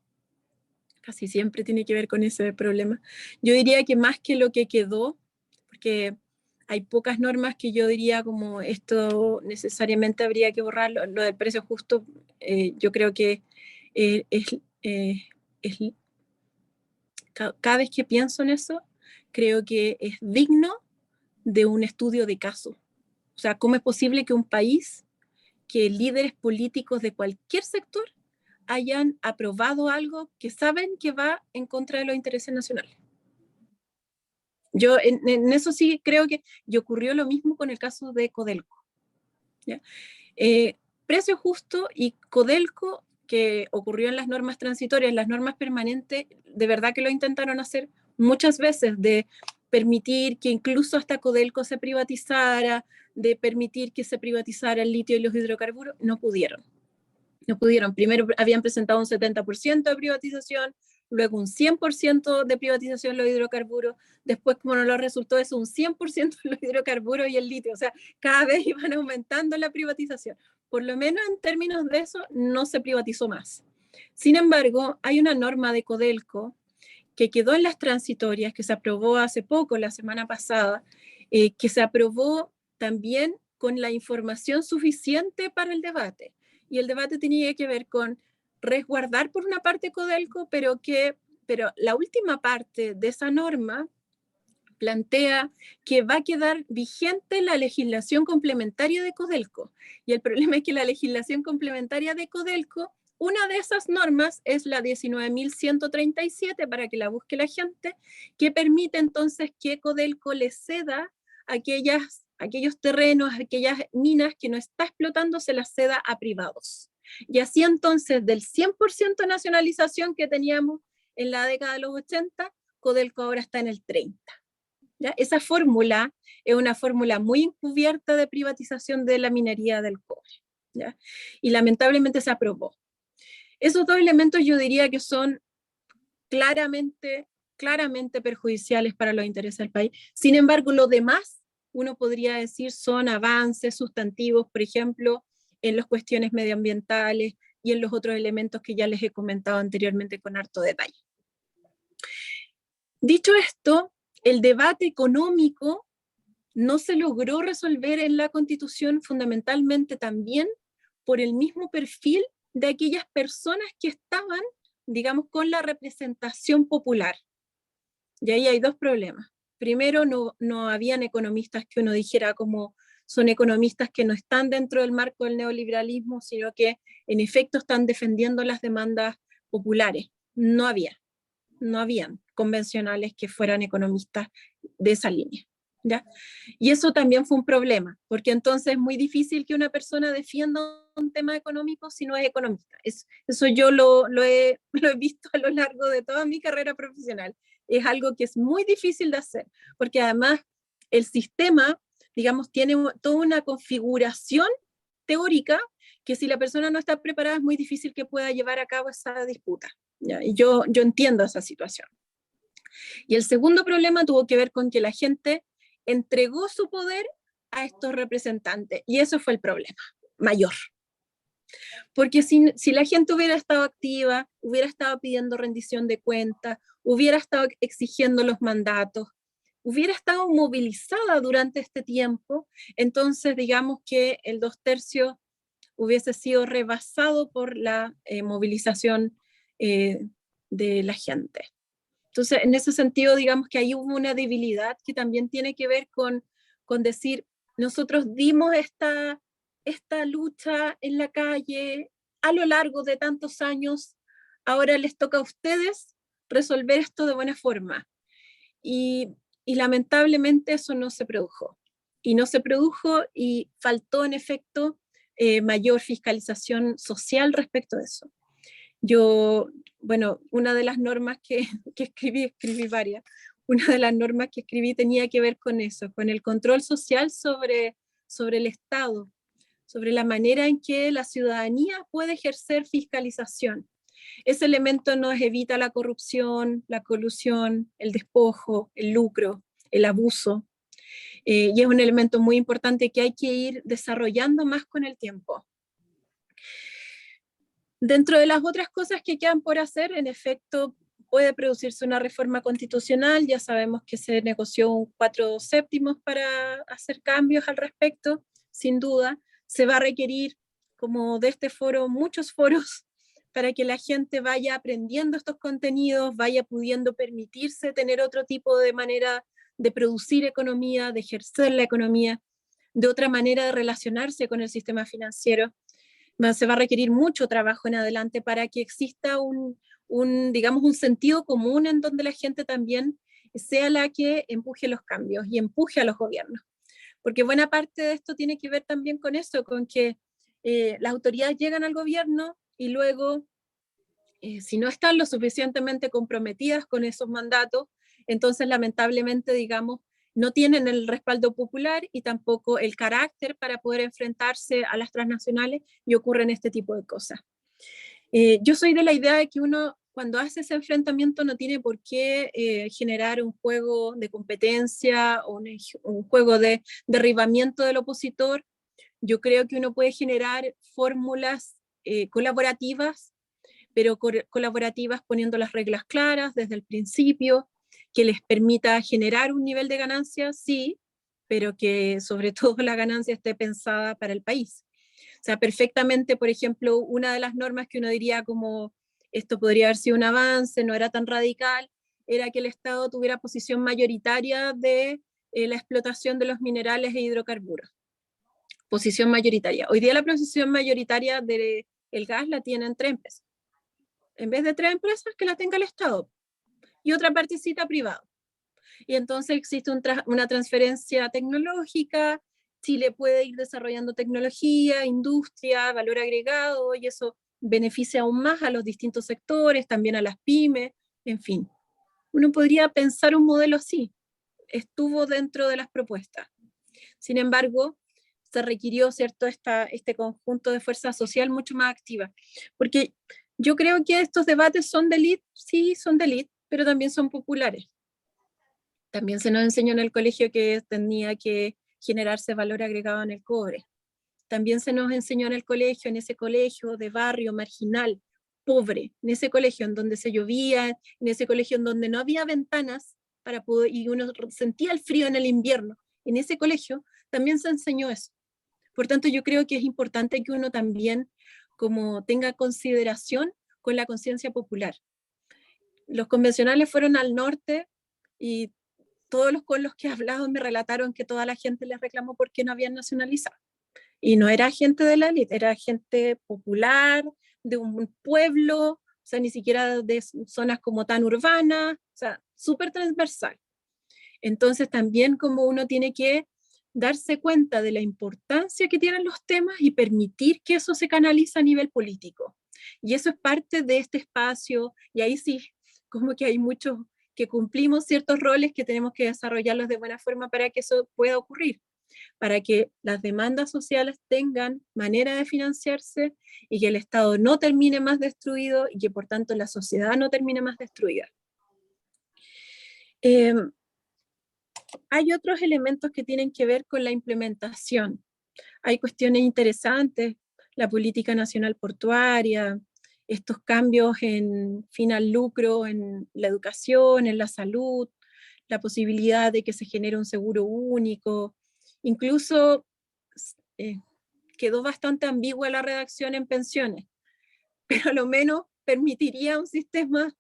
Casi siempre tiene que ver con ese problema. Yo diría que más que lo que quedó, porque hay pocas normas que yo diría como esto necesariamente habría que borrarlo, lo del precio justo, yo creo que cada vez que pienso en eso, creo que es digno de un estudio de caso. O sea, ¿cómo es posible que un país, que líderes políticos de cualquier sector hayan aprobado algo que saben que va en contra de los intereses nacionales? Yo en eso sí creo que y ocurrió lo mismo con el caso de Codelco. ¿Ya? Precio justo y Codelco, que ocurrió en las normas transitorias, las normas permanentes, de verdad que lo intentaron hacer muchas veces, de permitir que incluso hasta Codelco se privatizara, de permitir que se privatizara el litio y los hidrocarburos, no pudieron. No pudieron. Primero habían presentado un 70% de privatización, luego un 100% de privatización de los hidrocarburos, después como no lo resultó eso, un 100% de los hidrocarburos y el litio, o sea, cada vez iban aumentando la privatización. Por lo menos en términos de eso, no se privatizó más. Sin embargo, hay una norma de Codelco que quedó en las transitorias, que se aprobó hace poco, la semana pasada, que se aprobó también con la información suficiente para el debate. Y el debate tenía que ver con resguardar por una parte Codelco, pero la última parte de esa norma plantea que va a quedar vigente la legislación complementaria de Codelco. Y el problema es que la legislación complementaria de Codelco, una de esas normas es la 19.137, para que la busque la gente, que permite entonces que Codelco le ceda aquellos terrenos, aquellas minas que no está explotando, se las ceda a privados. Y así entonces, del 100% nacionalización que teníamos en la década de los 80, Codelco ahora está en el 30%. ¿Ya? Esa fórmula es una fórmula muy encubierta de privatización de la minería del cobre, ¿ya? Y lamentablemente se aprobó. Esos dos elementos yo diría que son claramente perjudiciales para los intereses del país. Sin embargo, lo demás, uno podría decir, son avances sustantivos, por ejemplo, en las cuestiones medioambientales y en los otros elementos que ya les he comentado anteriormente con harto detalle. Dicho esto, el debate económico no se logró resolver en la Constitución fundamentalmente también por el mismo perfil de aquellas personas que estaban, digamos, con la representación popular. Y ahí hay dos problemas. Primero, no habían economistas que uno dijera como son economistas que no están dentro del marco del neoliberalismo, sino que en efecto están defendiendo las demandas populares. No habían convencionales que fueran economistas de esa línea, ¿ya? Y eso también fue un problema, porque entonces es muy difícil que una persona defienda un tema económico si no es economista. Eso yo lo he visto a lo largo de toda mi carrera profesional. Es algo que es muy difícil de hacer, porque además el sistema, digamos, tiene toda una configuración teórica que si la persona no está preparada es muy difícil que pueda llevar a cabo esa disputa. ¿Ya? Y yo entiendo esa situación. Y el segundo problema tuvo que ver con que la gente entregó su poder a estos representantes, y eso fue el problema mayor. Porque si la gente hubiera estado activa, hubiera estado pidiendo rendición de cuentas, hubiera estado exigiendo los mandatos, hubiera estado movilizada durante este tiempo, entonces digamos que el 2/3 hubiese sido rebasado por la movilización de la gente. Entonces, en ese sentido, digamos que ahí hubo una debilidad que también tiene que ver con decir, nosotros dimos esta lucha en la calle a lo largo de tantos años, ahora les toca a ustedes resolver esto de buena forma. Y lamentablemente eso no se produjo. Y no se produjo y faltó en efecto mayor fiscalización social respecto de eso. Una de las normas que escribí varias, una de las normas que escribí tenía que ver con eso, con el control social sobre el Estado, sobre la manera en que la ciudadanía puede ejercer fiscalización. Ese elemento nos evita la corrupción, la colusión, el despojo, el lucro, el abuso, y es un elemento muy importante que hay que ir desarrollando más con el tiempo. Dentro de las otras cosas que quedan por hacer, en efecto, puede producirse una reforma constitucional. Ya sabemos que se negoció un 4/7 para hacer cambios al respecto, sin duda. Se va a requerir, como de este foro, muchos foros para que la gente vaya aprendiendo estos contenidos, vaya pudiendo permitirse tener otro tipo de manera de producir economía, de ejercer la economía, de otra manera de relacionarse con el sistema financiero. Se va a requerir mucho trabajo en adelante para que exista digamos, un sentido común en donde la gente también sea la que empuje los cambios y empuje a los gobiernos. Porque buena parte de esto tiene que ver también con eso, con que las autoridades llegan al gobierno y luego, si no están lo suficientemente comprometidas con esos mandatos, entonces lamentablemente, digamos, no tienen el respaldo popular y tampoco el carácter para poder enfrentarse a las transnacionales y ocurren este tipo de cosas. Yo soy de la idea de que uno, cuando hace ese enfrentamiento, no tiene por qué generar un juego de competencia o un juego de derribamiento del opositor. Yo creo que uno puede generar fórmulas colaborativas, pero colaborativas poniendo las reglas claras desde el principio, que les permita generar un nivel de ganancia, sí, pero que sobre todo la ganancia esté pensada para el país. O sea, perfectamente, por ejemplo, una de las normas que uno diría como esto podría haber sido un avance, no era tan radical, era que el Estado tuviera posición mayoritaria de la explotación de los minerales e hidrocarburos. Posición mayoritaria. Hoy día la posición mayoritaria del gas la tienen 3 empresas. En vez de 3 empresas, que la tenga el Estado. Y otra partecita privada. Y entonces existe una transferencia tecnológica, Chile puede ir desarrollando tecnología, industria, valor agregado, y eso beneficia aún más a los distintos sectores, también a las pymes, en fin. Uno podría pensar un modelo así, estuvo dentro de las propuestas. Sin embargo, se requirió, ¿cierto?, este conjunto de fuerza social mucho más activa, porque yo creo que estos debates son de élite, sí, son de élite, pero también son populares. También se nos enseñó en el colegio que tenía que generarse valor agregado en el cobre. También se nos enseñó en el colegio, en ese colegio de barrio marginal, pobre, en ese colegio en donde se llovía, en ese colegio en donde no había ventanas para poder, y uno sentía el frío en el invierno. En ese colegio también se enseñó eso. Por tanto, yo creo que es importante que uno también como tenga consideración con la conciencia popular. Los convencionales fueron al norte y todos los con los que he hablado me relataron que toda la gente les reclamó porque no habían nacionalizado. Y no era gente de la élite, era gente popular, de un pueblo, o sea, ni siquiera de zonas como tan urbanas, o sea, súper transversal. Entonces también como uno tiene que darse cuenta de la importancia que tienen los temas y permitir que eso se canalice a nivel político. Y eso es parte de este espacio, y ahí sí, como que hay muchos que cumplimos ciertos roles que tenemos que desarrollarlos de buena forma para que eso pueda ocurrir, para que las demandas sociales tengan manera de financiarse y que el Estado no termine más destruido y que por tanto la sociedad no termine más destruida. Hay otros elementos que tienen que ver con la implementación. Hay cuestiones interesantes, la política nacional portuaria, estos cambios en fin al lucro, en la educación, en la salud, la posibilidad de que se genere un seguro único. Incluso quedó bastante ambigua la redacción en pensiones, pero a lo menos permitiría un sistema,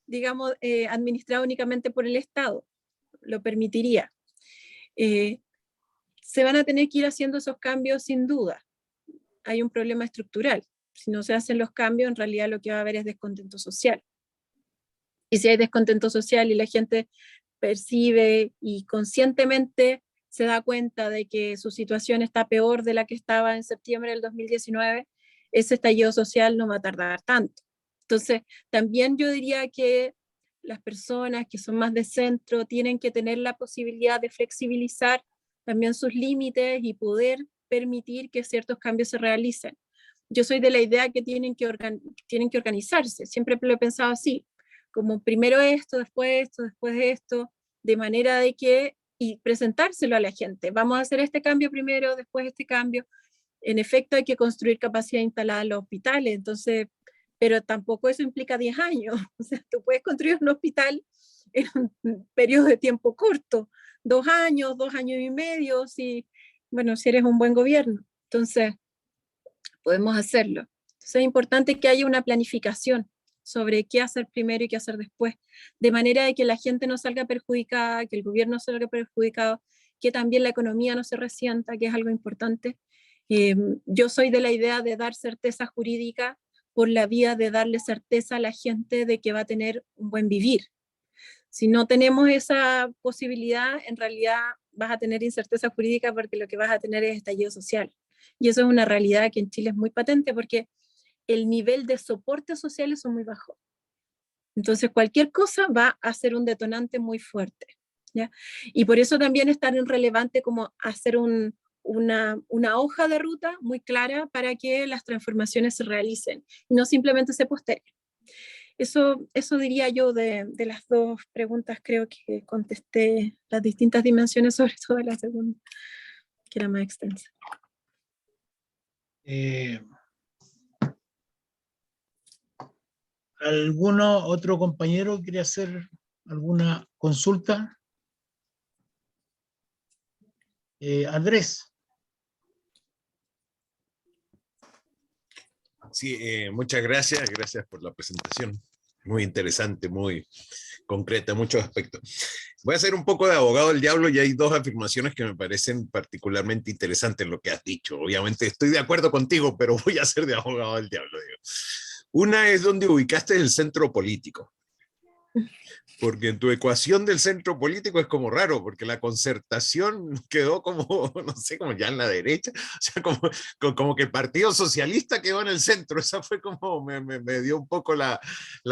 digamos, administrado únicamente por el Estado. Lo permitiría. Se van a tener que ir haciendo esos cambios sin duda. Hay un problema estructural. Si no se hacen los cambios, en realidad lo que va a haber es descontento social. Y si hay descontento social y la gente percibe y conscientemente se da cuenta de que su situación está peor de la que estaba en septiembre del 2019, ese estallido social no va a tardar tanto. Entonces, también yo diría que las personas que son más de centro tienen que tener la posibilidad de flexibilizar también sus límites y poder permitir que ciertos cambios se realicen. Yo soy de la idea que tienen que organizarse, siempre lo he pensado así, como primero esto, después esto, de manera de que, y presentárselo a la gente, vamos a hacer este cambio primero, después este cambio. En efecto hay que construir capacidad instalada en los hospitales, entonces, pero tampoco eso implica 10 años, o sea, tú puedes construir un hospital en un periodo de tiempo corto, 2 años, 2 años y medio, si eres un buen gobierno, entonces podemos hacerlo. Entonces es importante que haya una planificación sobre qué hacer primero y qué hacer después, de manera de que la gente no salga perjudicada, que el gobierno salga perjudicado, que también la economía no se resienta, que es algo importante. Yo soy de la idea de dar certeza jurídica por la vía de darle certeza a la gente de que va a tener un buen vivir. Si no tenemos esa posibilidad, en realidad vas a tener incerteza jurídica porque lo que vas a tener es estallido social. Y eso es una realidad que en Chile es muy patente porque el nivel de soporte social es muy bajo. Entonces cualquier cosa va a ser un detonante muy fuerte, ¿ya? Y por eso también es tan relevante como hacer una hoja de ruta muy clara para que las transformaciones se realicen y no simplemente se posterguen. Eso diría yo de las dos preguntas, creo que contesté las distintas dimensiones, sobre todo la segunda, que era más extensa. ¿Alguno otro compañero quiere hacer alguna consulta? Andrés. Sí, muchas gracias. Gracias por la presentación. Muy interesante, muy concreta, muchos aspectos. Voy a hacer un poco de abogado del diablo y hay dos afirmaciones que me parecen particularmente interesantes en lo que has dicho. Obviamente estoy de acuerdo contigo, pero voy a ser de abogado del diablo, digo. Una es donde ubicaste el centro político. Porque en tu ecuación del centro político es como raro, porque la concertación quedó como, no sé, como ya en la derecha, o sea, como que el Partido Socialista quedó en el centro. Esa fue como, me dio un poco la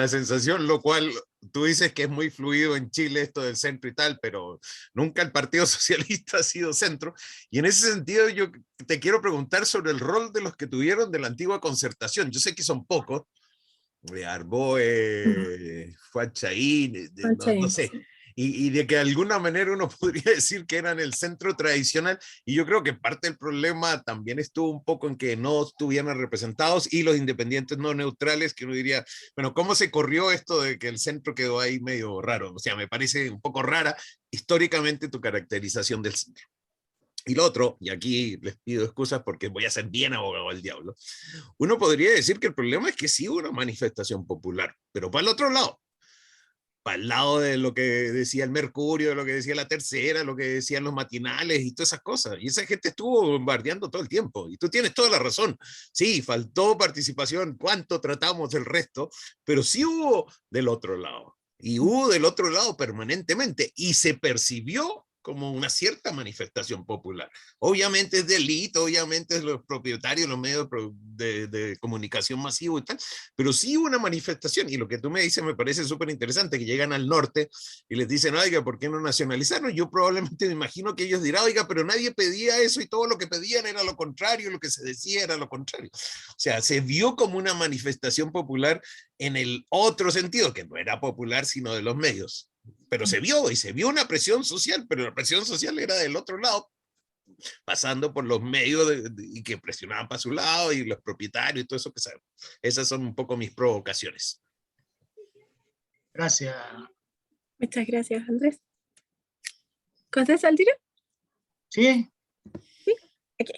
sensación, lo cual tú dices que es muy fluido en Chile esto del centro y tal, pero nunca el Partido Socialista ha sido centro. Y en ese sentido yo te quiero preguntar sobre el rol de los que tuvieron de la antigua concertación. Yo sé que son pocos, de Arboe, Fuachaín, no sé, y de que de alguna manera uno podría decir que eran el centro tradicional, y yo creo que parte del problema también estuvo un poco en que no estuvieran representados, y los independientes no neutrales, que uno diría, bueno, ¿cómo se corrió esto de que el centro quedó ahí medio raro? O sea, me parece un poco rara históricamente tu caracterización del centro. Y lo otro, y aquí les pido excusas porque voy a ser bien abogado del diablo, uno podría decir que el problema es que sí hubo una manifestación popular, pero para el otro lado, para el lado de lo que decía el Mercurio, de lo que decía la Tercera, lo que decían los matinales y todas esas cosas. Y esa gente estuvo bombardeando todo el tiempo. Y tú tienes toda la razón. Sí, faltó participación, cuánto tratamos del resto, pero sí hubo del otro lado. Y hubo del otro lado permanentemente. Y se percibió como una cierta manifestación popular. Obviamente es delito, obviamente es los propietarios, los medios de comunicación masivo y tal, pero sí hubo una manifestación, y lo que tú me dices me parece súper interesante, que llegan al norte y les dicen, oiga, ¿por qué no nacionalizaron? Yo probablemente me imagino que ellos dirán, oiga, pero nadie pedía eso y todo lo que pedían era lo contrario, lo que se decía era lo contrario. O sea, se vio como una manifestación popular en el otro sentido, que no era popular sino de los medios. Pero se vio una presión social, pero la presión social era del otro lado, pasando por los medios y que presionaban para su lado y los propietarios y todo eso que saben. Esas son un poco mis provocaciones. Gracias. Muchas gracias, Andrés. ¿Contesta al tiro? Sí. Sí, ok.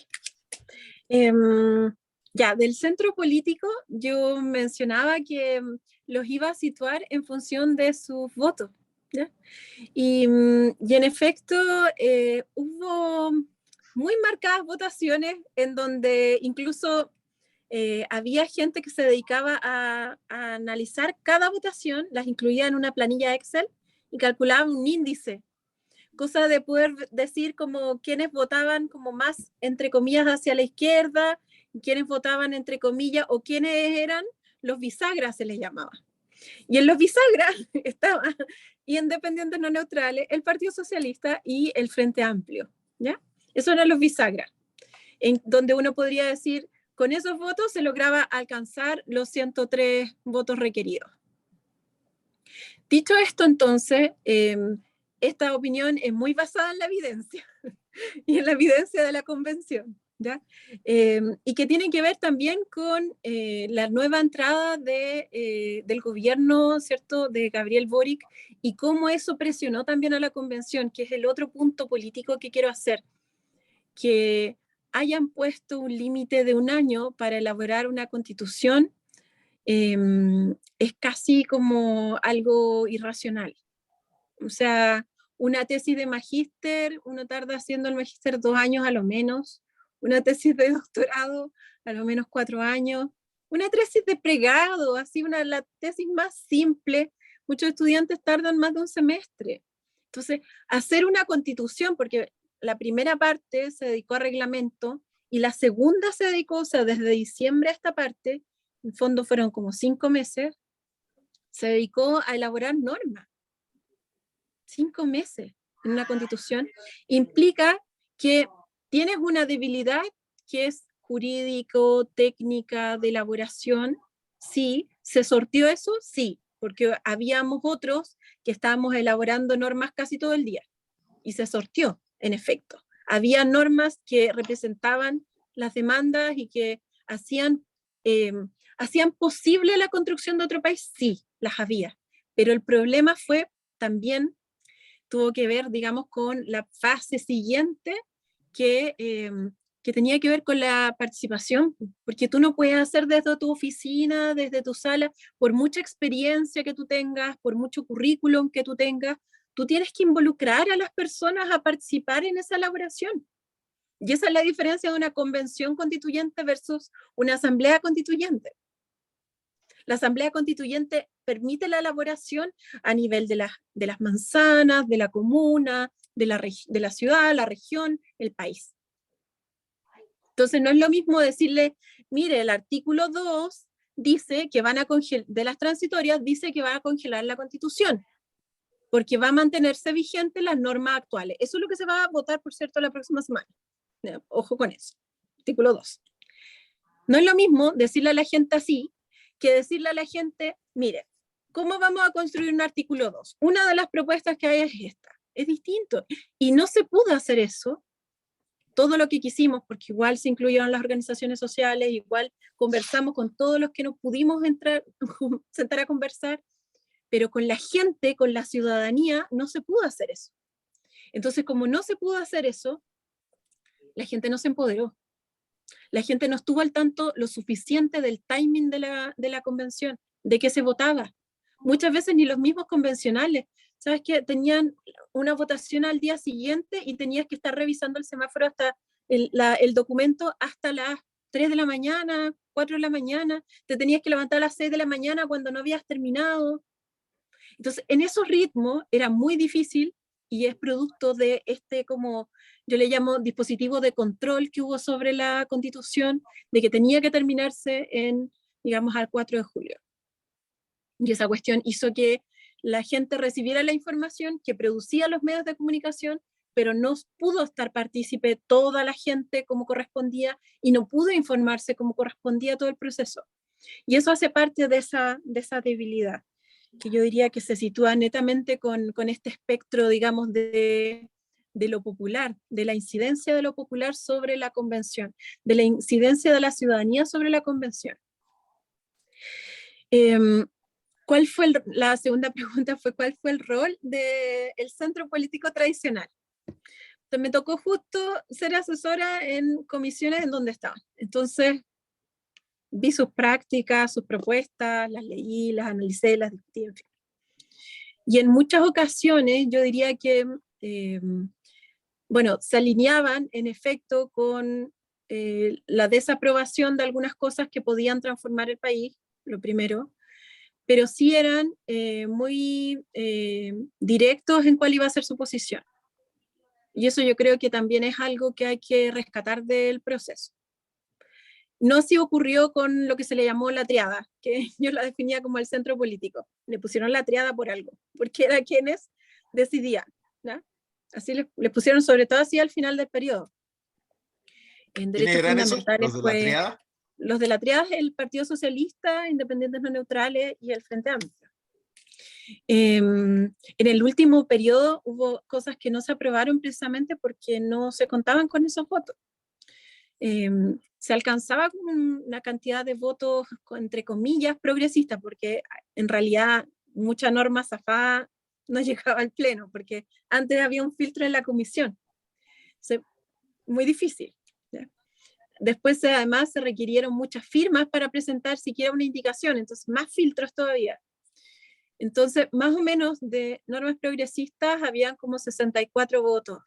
Ya, del centro político yo mencionaba que los iba a situar en función de sus votos, ¿ya? Y en efecto hubo muy marcadas votaciones en donde incluso había gente que se dedicaba a analizar cada votación, las incluía en una planilla Excel y calculaba un índice, cosa de poder decir como quiénes votaban como más, entre comillas, hacia la izquierda, quiénes votaban entre comillas, o quiénes eran los bisagras, se les llamaba. Y en los bisagras estaban independientes no neutrales, el Partido Socialista y el Frente Amplio, ¿ya? Esos eran los bisagras. en donde uno podría decir, con esos votos se lograba alcanzar los 103 votos requeridos. Dicho esto, entonces, esta opinión es muy basada en la evidencia y en la evidencia de la convención, ¿ya? Y que tiene que ver también con la nueva entrada del gobierno, ¿cierto?, de Gabriel Boric, y cómo eso presionó también a la convención, que es el otro punto político que quiero hacer, que hayan puesto un límite de 1 año para elaborar una constitución. Es casi como algo irracional. O sea, una tesis de magíster, uno tarda haciendo el magíster 2 años a lo menos, una tesis de doctorado a lo menos 4 años, una tesis de pregrado, así la tesis más simple, muchos estudiantes tardan más de 1 semestre. Entonces, hacer una constitución, porque la primera parte se dedicó a reglamento y la segunda se dedicó, o sea, desde diciembre a esta parte, en fondo fueron como 5 meses, se dedicó a elaborar normas. 5 meses en una constitución implica que tienes una debilidad que es jurídico, técnica, de elaboración. Sí, ¿se sortió eso? Sí, porque habíamos otros que estábamos elaborando normas casi todo el día y se sortió, en efecto. Había normas que representaban las demandas y que hacían posible la construcción de otro país, sí, las había, pero el problema fue también, tuvo que ver, digamos, con la fase siguiente que tenía que ver con la participación, porque tú no puedes hacer desde tu oficina, desde tu sala, por mucha experiencia que tú tengas, por mucho currículum que tú tengas, tú tienes que involucrar a las personas a participar en esa elaboración. Y esa es la diferencia de una convención constituyente versus una asamblea constituyente. La asamblea constituyente permite la elaboración a nivel de las manzanas, de la comuna, de la ciudad, la región, el país. Entonces no es lo mismo decirle, mire, el artículo 2 dice que van a congelar, de las transitorias dice que van a congelar la Constitución, porque va a mantenerse vigente las normas actuales. Eso es lo que se va a votar, por cierto, la próxima semana. Ojo con eso. Artículo 2. No es lo mismo decirle a la gente así, que decirle a la gente, mire, ¿cómo vamos a construir un artículo 2? Una de las propuestas que hay es esta. Es distinto. Y no se pudo hacer eso, todo lo que quisimos, porque igual se incluyeron las organizaciones sociales, igual conversamos con todos los que nos pudimos sentar a conversar, pero con la gente, con la ciudadanía, no se pudo hacer eso. Entonces, como no se pudo hacer eso, la gente no se empoderó. La gente no estuvo al tanto lo suficiente del timing de la convención, de qué se votaba. Muchas veces ni los mismos convencionales, ¿sabes qué? Tenían una votación al día siguiente y tenías que estar revisando el semáforo hasta el documento hasta las 3 de la mañana, 4 de la mañana, te tenías que levantar a las 6 de la mañana cuando no habías terminado. Entonces, en esos ritmos era muy difícil y es producto de como yo le llamo dispositivo de control que hubo sobre la Constitución, de que tenía que terminarse digamos, al 4 de julio. Y esa cuestión hizo que la gente recibiera la información que producía los medios de comunicación, pero no pudo estar partícipe toda la gente como correspondía y no pudo informarse como correspondía todo el proceso. Y eso hace parte de esa debilidad, que yo diría que se sitúa netamente con este espectro, digamos, de lo popular, de la incidencia de lo popular sobre la convención, de la incidencia de la ciudadanía sobre la convención. ¿Cuál fue la segunda pregunta? ¿Cuál fue el rol del centro político tradicional? Entonces, me tocó justo ser asesora en comisiones en donde estaba. Entonces, vi sus prácticas, sus propuestas, las leí, las analicé, las discutí, en fin. Y en muchas ocasiones yo diría que, bueno, se alineaban en efecto con la desaprobación de algunas cosas que podían transformar el país, lo primero, pero sí eran muy directos en cuál iba a ser su posición. Y eso yo creo que también es algo que hay que rescatar del proceso. No así ocurrió con lo que se le llamó la triada, que yo la definía como el centro político. Le pusieron la triada por algo, porque era quienes decidían, ¿no? Así les pusieron, sobre todo así al final del periodo. En ¿Quiénes derechos eran esos? fundamentales ¿Los de la fue triada? los de la triada, el Partido Socialista, Independientes No Neutrales y el Frente Amplio. En el último periodo hubo cosas que no se aprobaron precisamente porque no se contaban con esos votos. Se alcanzaba con una cantidad de votos, entre comillas, progresistas, porque en realidad mucha norma zafada no llegaba al pleno, porque antes había un filtro en la comisión. Muy difícil. ¿Ya? Después además se requirieron muchas firmas para presentar siquiera una indicación, entonces más filtros todavía. Entonces, más o menos de normas progresistas habían como 64 votos.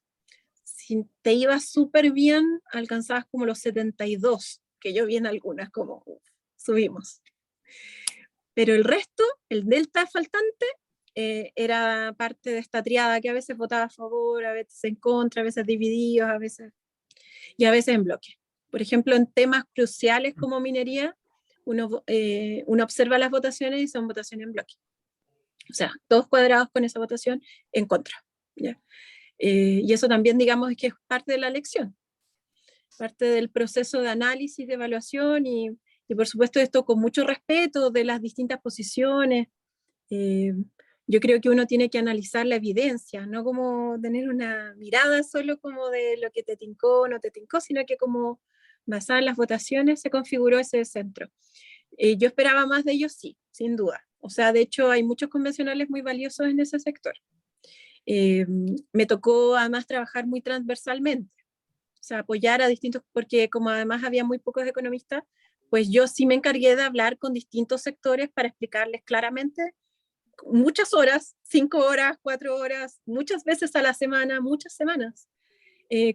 Si te iba súper bien, alcanzabas como los 72, que yo vi en algunas, como subimos. Pero el resto, el delta faltante, era parte de esta triada que a veces votaba a favor, a veces en contra, a veces divididos, a veces en bloque. Por ejemplo, en temas cruciales como minería, uno observa las votaciones y son votaciones en bloque. O sea, todos cuadrados con esa votación en contra. ¿Ya? Y eso también, digamos, es que es parte de la elección, parte del proceso de análisis, de evaluación y por supuesto esto con mucho respeto de las distintas posiciones. Yo creo que uno tiene que analizar la evidencia, no como tener una mirada solo como de lo que te tincó o no te tincó, sino que como basada en las votaciones se configuró ese centro. Yo esperaba más de ellos, sí, sin duda. O sea, de hecho hay muchos convencionales muy valiosos en ese sector. Me tocó además trabajar muy transversalmente, o sea, apoyar a distintos, porque como además había muy pocos economistas, pues yo sí me encargué de hablar con distintos sectores para explicarles claramente muchas horas, 5 horas, 4 horas, muchas veces a la semana, muchas semanas,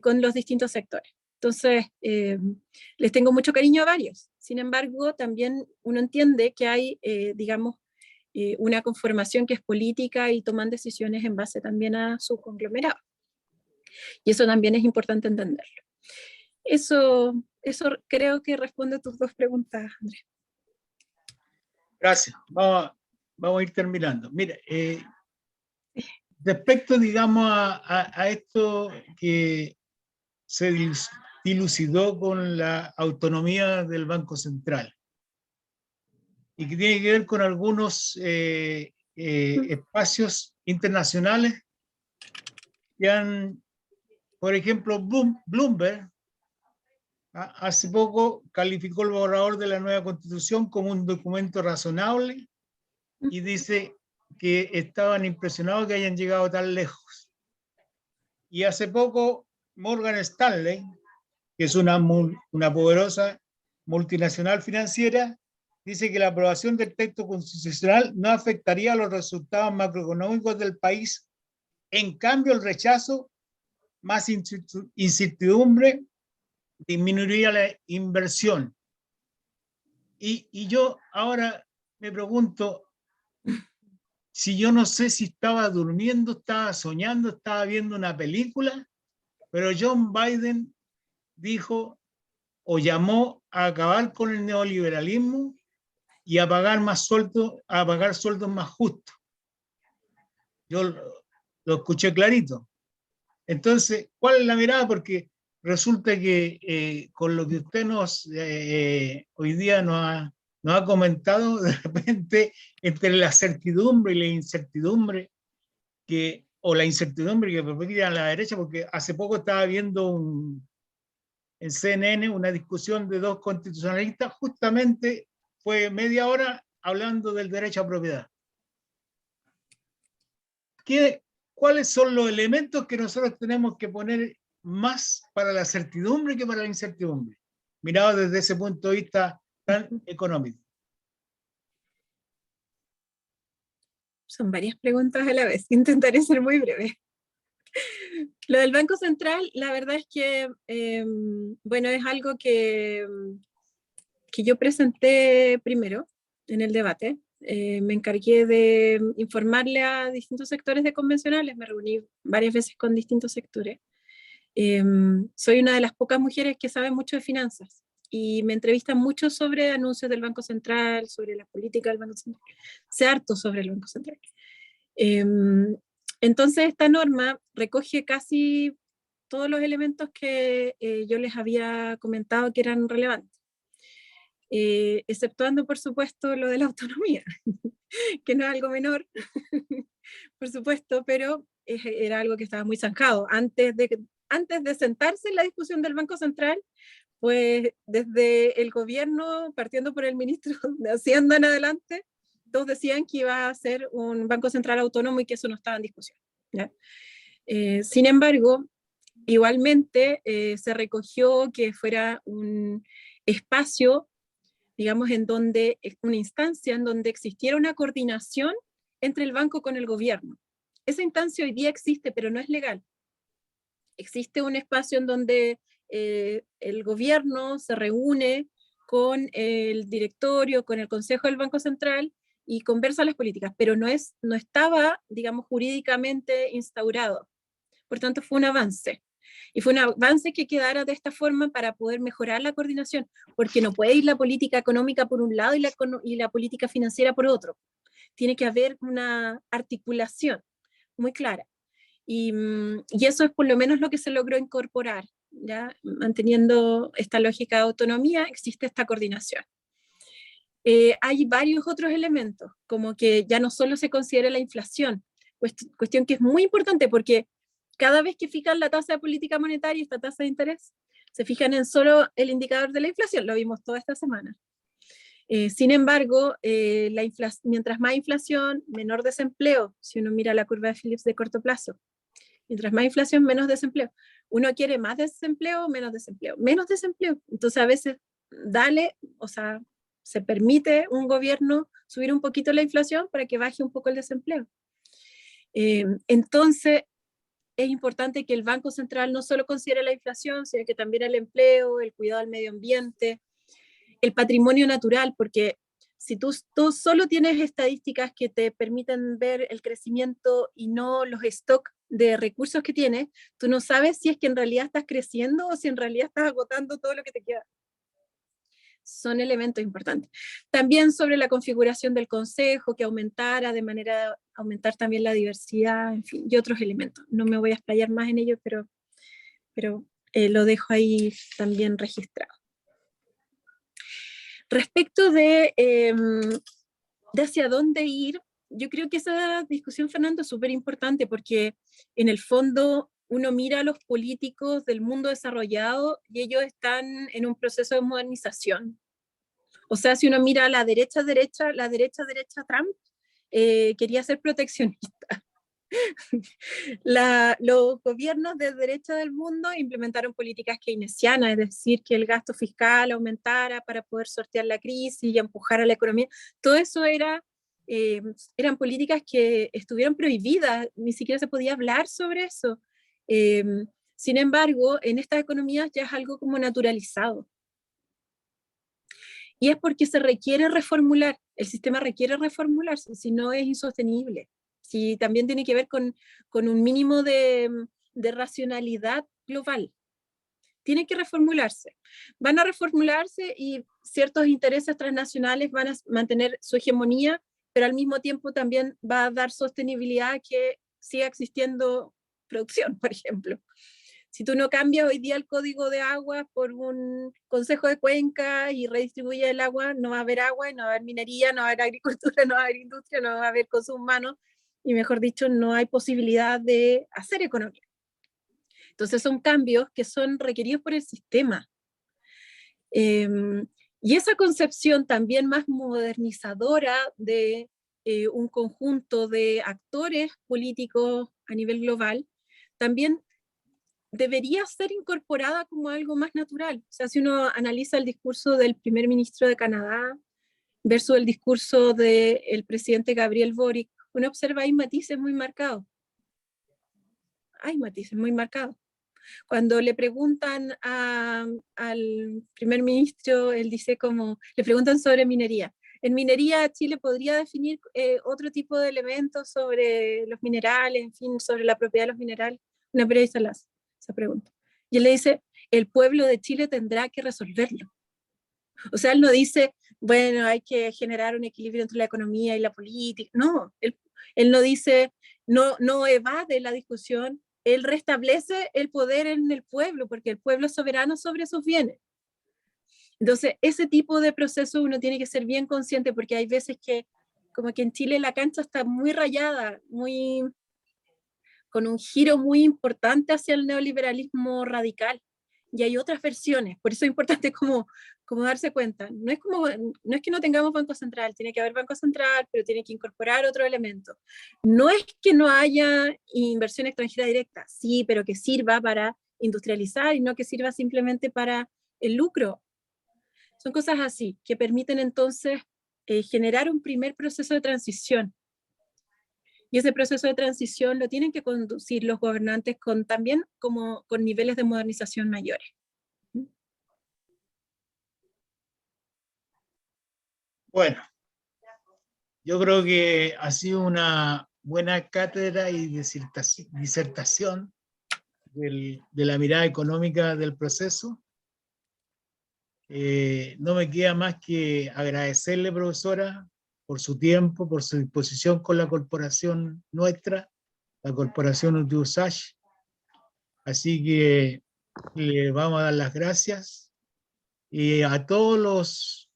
con los distintos sectores. Entonces, les tengo mucho cariño a varios. Sin embargo, también uno entiende que hay, digamos, una conformación que es política y toman decisiones en base también a su conglomerado. Y eso también es importante entenderlo. Eso creo que responde a tus dos preguntas, Andrés. Gracias. Vamos a ir terminando. Mira, respecto, digamos, a esto que se dilucidó con la autonomía del Banco Central y que tiene que ver con algunos espacios internacionales que han, por ejemplo, Bloomberg hace poco calificó el borrador de la nueva Constitución como un documento razonable y dice que estaban impresionados que hayan llegado tan lejos. Y hace poco Morgan Stanley, que es una poderosa multinacional financiera, dice que la aprobación del texto constitucional no afectaría los resultados macroeconómicos del país. En cambio, el rechazo, más incertidumbre, disminuiría la inversión. Y yo ahora me pregunto, si yo no sé si estaba durmiendo, estaba soñando, estaba viendo una película, pero John Biden dijo o llamó a acabar con el neoliberalismo y a pagar sueldos más justos. Yo lo escuché clarito. Entonces, ¿cuál es la mirada? Porque resulta que con lo que usted hoy día nos ha comentado, de repente, entre la certidumbre y la incertidumbre, o la incertidumbre que permitía a la derecha, porque hace poco estaba viendo en CNN una discusión de dos constitucionalistas, justamente fue media hora hablando del derecho a propiedad. ¿Cuáles son los elementos que nosotros tenemos que poner más para la certidumbre que para la incertidumbre, mirado desde ese punto de vista tan económico? Son varias preguntas a la vez, intentaré ser muy breve. Lo del Banco Central, la verdad es que, bueno, es algo que yo presenté primero en el debate. Me encargué de informarle a distintos sectores de convencionales, me reuní varias veces con distintos sectores. Soy una de las pocas mujeres que sabe mucho de finanzas y me entrevistan mucho sobre anuncios del Banco Central, sobre la política del Banco Central. Sé harto sobre el Banco Central. Entonces esta norma recoge casi todos los elementos que yo les había comentado que eran relevantes. Exceptuando, por supuesto, lo de la autonomía, que no es algo menor, por supuesto, pero era algo que estaba muy zanjado. Antes de sentarse en la discusión del Banco Central, pues desde el gobierno, partiendo por el ministro de Hacienda en adelante, todos decían que iba a ser un Banco Central autónomo y que eso no estaba en discusión, ¿ya? Sin embargo, igualmente se recogió que fuera un espacio, digamos, en donde, una instancia en donde existiera una coordinación entre el banco con el gobierno. Esa instancia hoy día existe, pero no es legal. Existe un espacio en donde el gobierno se reúne con el directorio, con el consejo del Banco Central y conversa las políticas, pero no estaba, digamos, jurídicamente instaurado. Por tanto, fue un avance. Y fue un avance que quedara de esta forma para poder mejorar la coordinación, porque no puede ir la política económica por un lado y la política financiera por otro. Tiene que haber una articulación muy clara. Y eso es por lo menos lo que se logró incorporar, ¿ya? Manteniendo esta lógica de autonomía, existe esta coordinación. Hay varios otros elementos, como que ya no solo se considera la inflación, cuestión que es muy importante porque cada vez que fijan la tasa de política monetaria, esta tasa de interés, se fijan en solo el indicador de la inflación, lo vimos toda esta semana. Sin embargo, mientras más inflación, menor desempleo, si uno mira la curva de Phillips de corto plazo. Mientras más inflación, menos desempleo. Uno quiere más desempleo o menos desempleo. Menos desempleo. Entonces a veces se permite un gobierno subir un poquito la inflación para que baje un poco el desempleo. Entonces es importante que el Banco Central no solo considere la inflación, sino que también el empleo, el cuidado del medio ambiente, el patrimonio natural, porque si tú solo tienes estadísticas que te permiten ver el crecimiento y no los stocks de recursos que tienes, tú no sabes si es que en realidad estás creciendo o si en realidad estás agotando todo lo que te queda. Son elementos importantes. También sobre la configuración del consejo, que aumentara de manera de aumentar también la diversidad, en fin, y otros elementos. No me voy a explayar más en ello, pero lo dejo ahí también registrado. Respecto de hacia dónde ir, yo creo que esa discusión, Fernando, es súper importante porque en el fondo uno mira a los políticos del mundo desarrollado y ellos están en un proceso de modernización. O sea, si uno mira a la derecha Trump quería ser proteccionista. Los gobiernos de derecha del mundo implementaron políticas keynesianas, es decir, que el gasto fiscal aumentara para poder sortear la crisis y empujar a la economía. Todo eso eran políticas que estuvieron prohibidas, ni siquiera se podía hablar sobre eso. Sin embargo, en estas economías ya es algo como naturalizado. Y es porque se requiere reformular, el sistema requiere reformularse, si no es insostenible. Si también tiene que ver con un mínimo de racionalidad global. Tiene que reformularse. Van a reformularse y ciertos intereses transnacionales van a mantener su hegemonía, pero al mismo tiempo también va a dar sostenibilidad a que siga existiendo producción, por ejemplo. Si tú no cambias hoy día el código de agua por un consejo de cuenca y redistribuyes el agua, no va a haber agua, no va a haber minería, no va a haber agricultura, no va a haber industria, no va a haber consumo humano, y mejor dicho, no hay posibilidad de hacer economía. Entonces son cambios que son requeridos por el sistema. Y esa concepción también más modernizadora de un conjunto de actores políticos a nivel global, también debería ser incorporada como algo más natural. O sea, si uno analiza el discurso del primer ministro de Canadá versus el discurso del presidente Gabriel Boric, uno observa hay matices muy marcados. Hay matices muy marcados. Cuando le preguntan al primer ministro, él dice le preguntan sobre minería. En minería, Chile podría definir otro tipo de elementos sobre los minerales, en fin, sobre la propiedad de los minerales. Una periodista le hace esa pregunta. Y él le dice, el pueblo de Chile tendrá que resolverlo. O sea, él no dice, bueno, hay que generar un equilibrio entre la economía y la política. No, él no dice, no evade la discusión él restablece el poder en el pueblo, porque el pueblo es soberano sobre sus bienes. Entonces, ese tipo de proceso uno tiene que ser bien consciente, porque hay veces que, como que en Chile la cancha está muy rayada, con un giro muy importante hacia el neoliberalismo radical. Y hay otras versiones, por eso es importante como darse cuenta. No es que no tengamos Banco Central, tiene que haber Banco Central, pero tiene que incorporar otro elemento. No es que no haya inversión extranjera directa, sí, pero que sirva para industrializar y no que sirva simplemente para el lucro. Son cosas así, que permiten entonces generar un primer proceso de transición. Y ese proceso de transición lo tienen que conducir los gobernantes también con niveles de modernización mayores. Bueno, yo creo que ha sido una buena cátedra y disertación de la mirada económica del proceso. No me queda más que agradecerle, profesora, por su tiempo, por su disposición con la corporación nuestra, la corporación UTIUSACH. Así que le vamos a dar las gracias y a todos los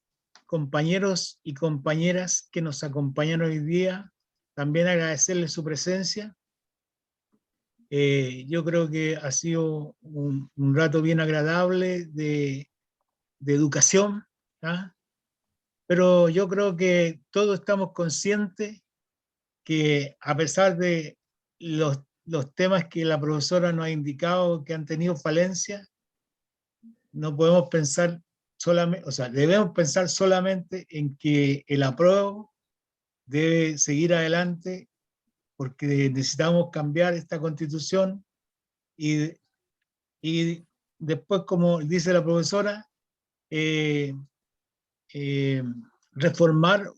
compañeros y compañeras que nos acompañan hoy día, también agradecerles su presencia. Yo creo que ha sido un rato bien agradable de educación, ¿ah? Pero yo creo que todos estamos conscientes que a pesar de los temas que la profesora nos ha indicado que han tenido falencia, no podemos pensar solamente, o sea, debemos pensar solamente en que el apruebo debe seguir adelante porque necesitamos cambiar esta constitución y después, como dice la profesora, reformar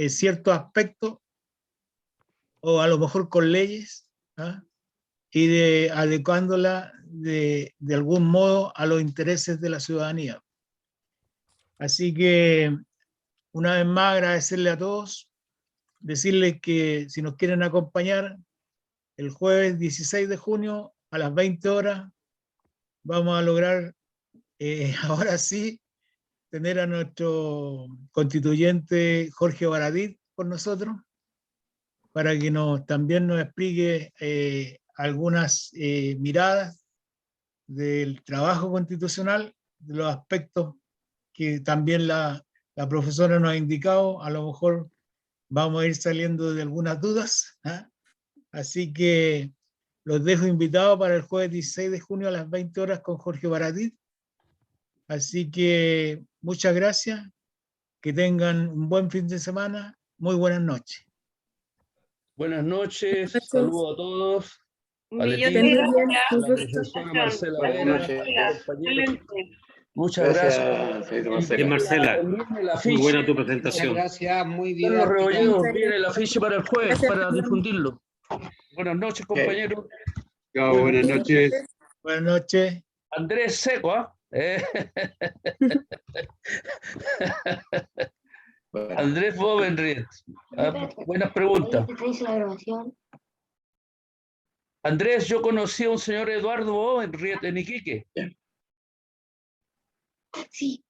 ciertos aspectos o a lo mejor con leyes, ¿ah? Y adecuándola de algún modo a los intereses de la ciudadanía. Así que una vez más agradecerle a todos, decirles que si nos quieren acompañar el jueves 16 de junio a las 20 horas vamos a lograr ahora sí tener a nuestro constituyente Jorge Baradit con nosotros para que también nos explique algunas miradas del trabajo constitucional, de los aspectos que también la profesora nos ha indicado. A lo mejor vamos a ir saliendo de algunas dudas, ¿eh? Así que los dejo invitados para el jueves 16 de junio a las 20 horas con Jorge Baradit. Así que muchas gracias, que tengan un buen fin de semana, muy buenas noches. Buenas noches, saludos a todos. Un A millón Leticia, de a la gracias. profesora Marcela Buenas Vera, noches. compañeros. Excelente. Muchas Gracias, gracias. señorita Bien, Marcela. Marcela, Envíenme el muy afiche. buena tu Muchas presentación. gracias, muy Carlos didáctica. Rebolledo, viene el afiche para el jueves, Gracias, para Fernando. difundirlo. Buenas noches, compañeros. Chao, buenas noches. Buenas noches. Andrés Seco, ¿ah? Andrés Bovenriet. Buenas preguntas. ¿Te hizo la grabación? Andrés, yo conocí a un señor Eduardo Bovenriet en Iquique. Sí.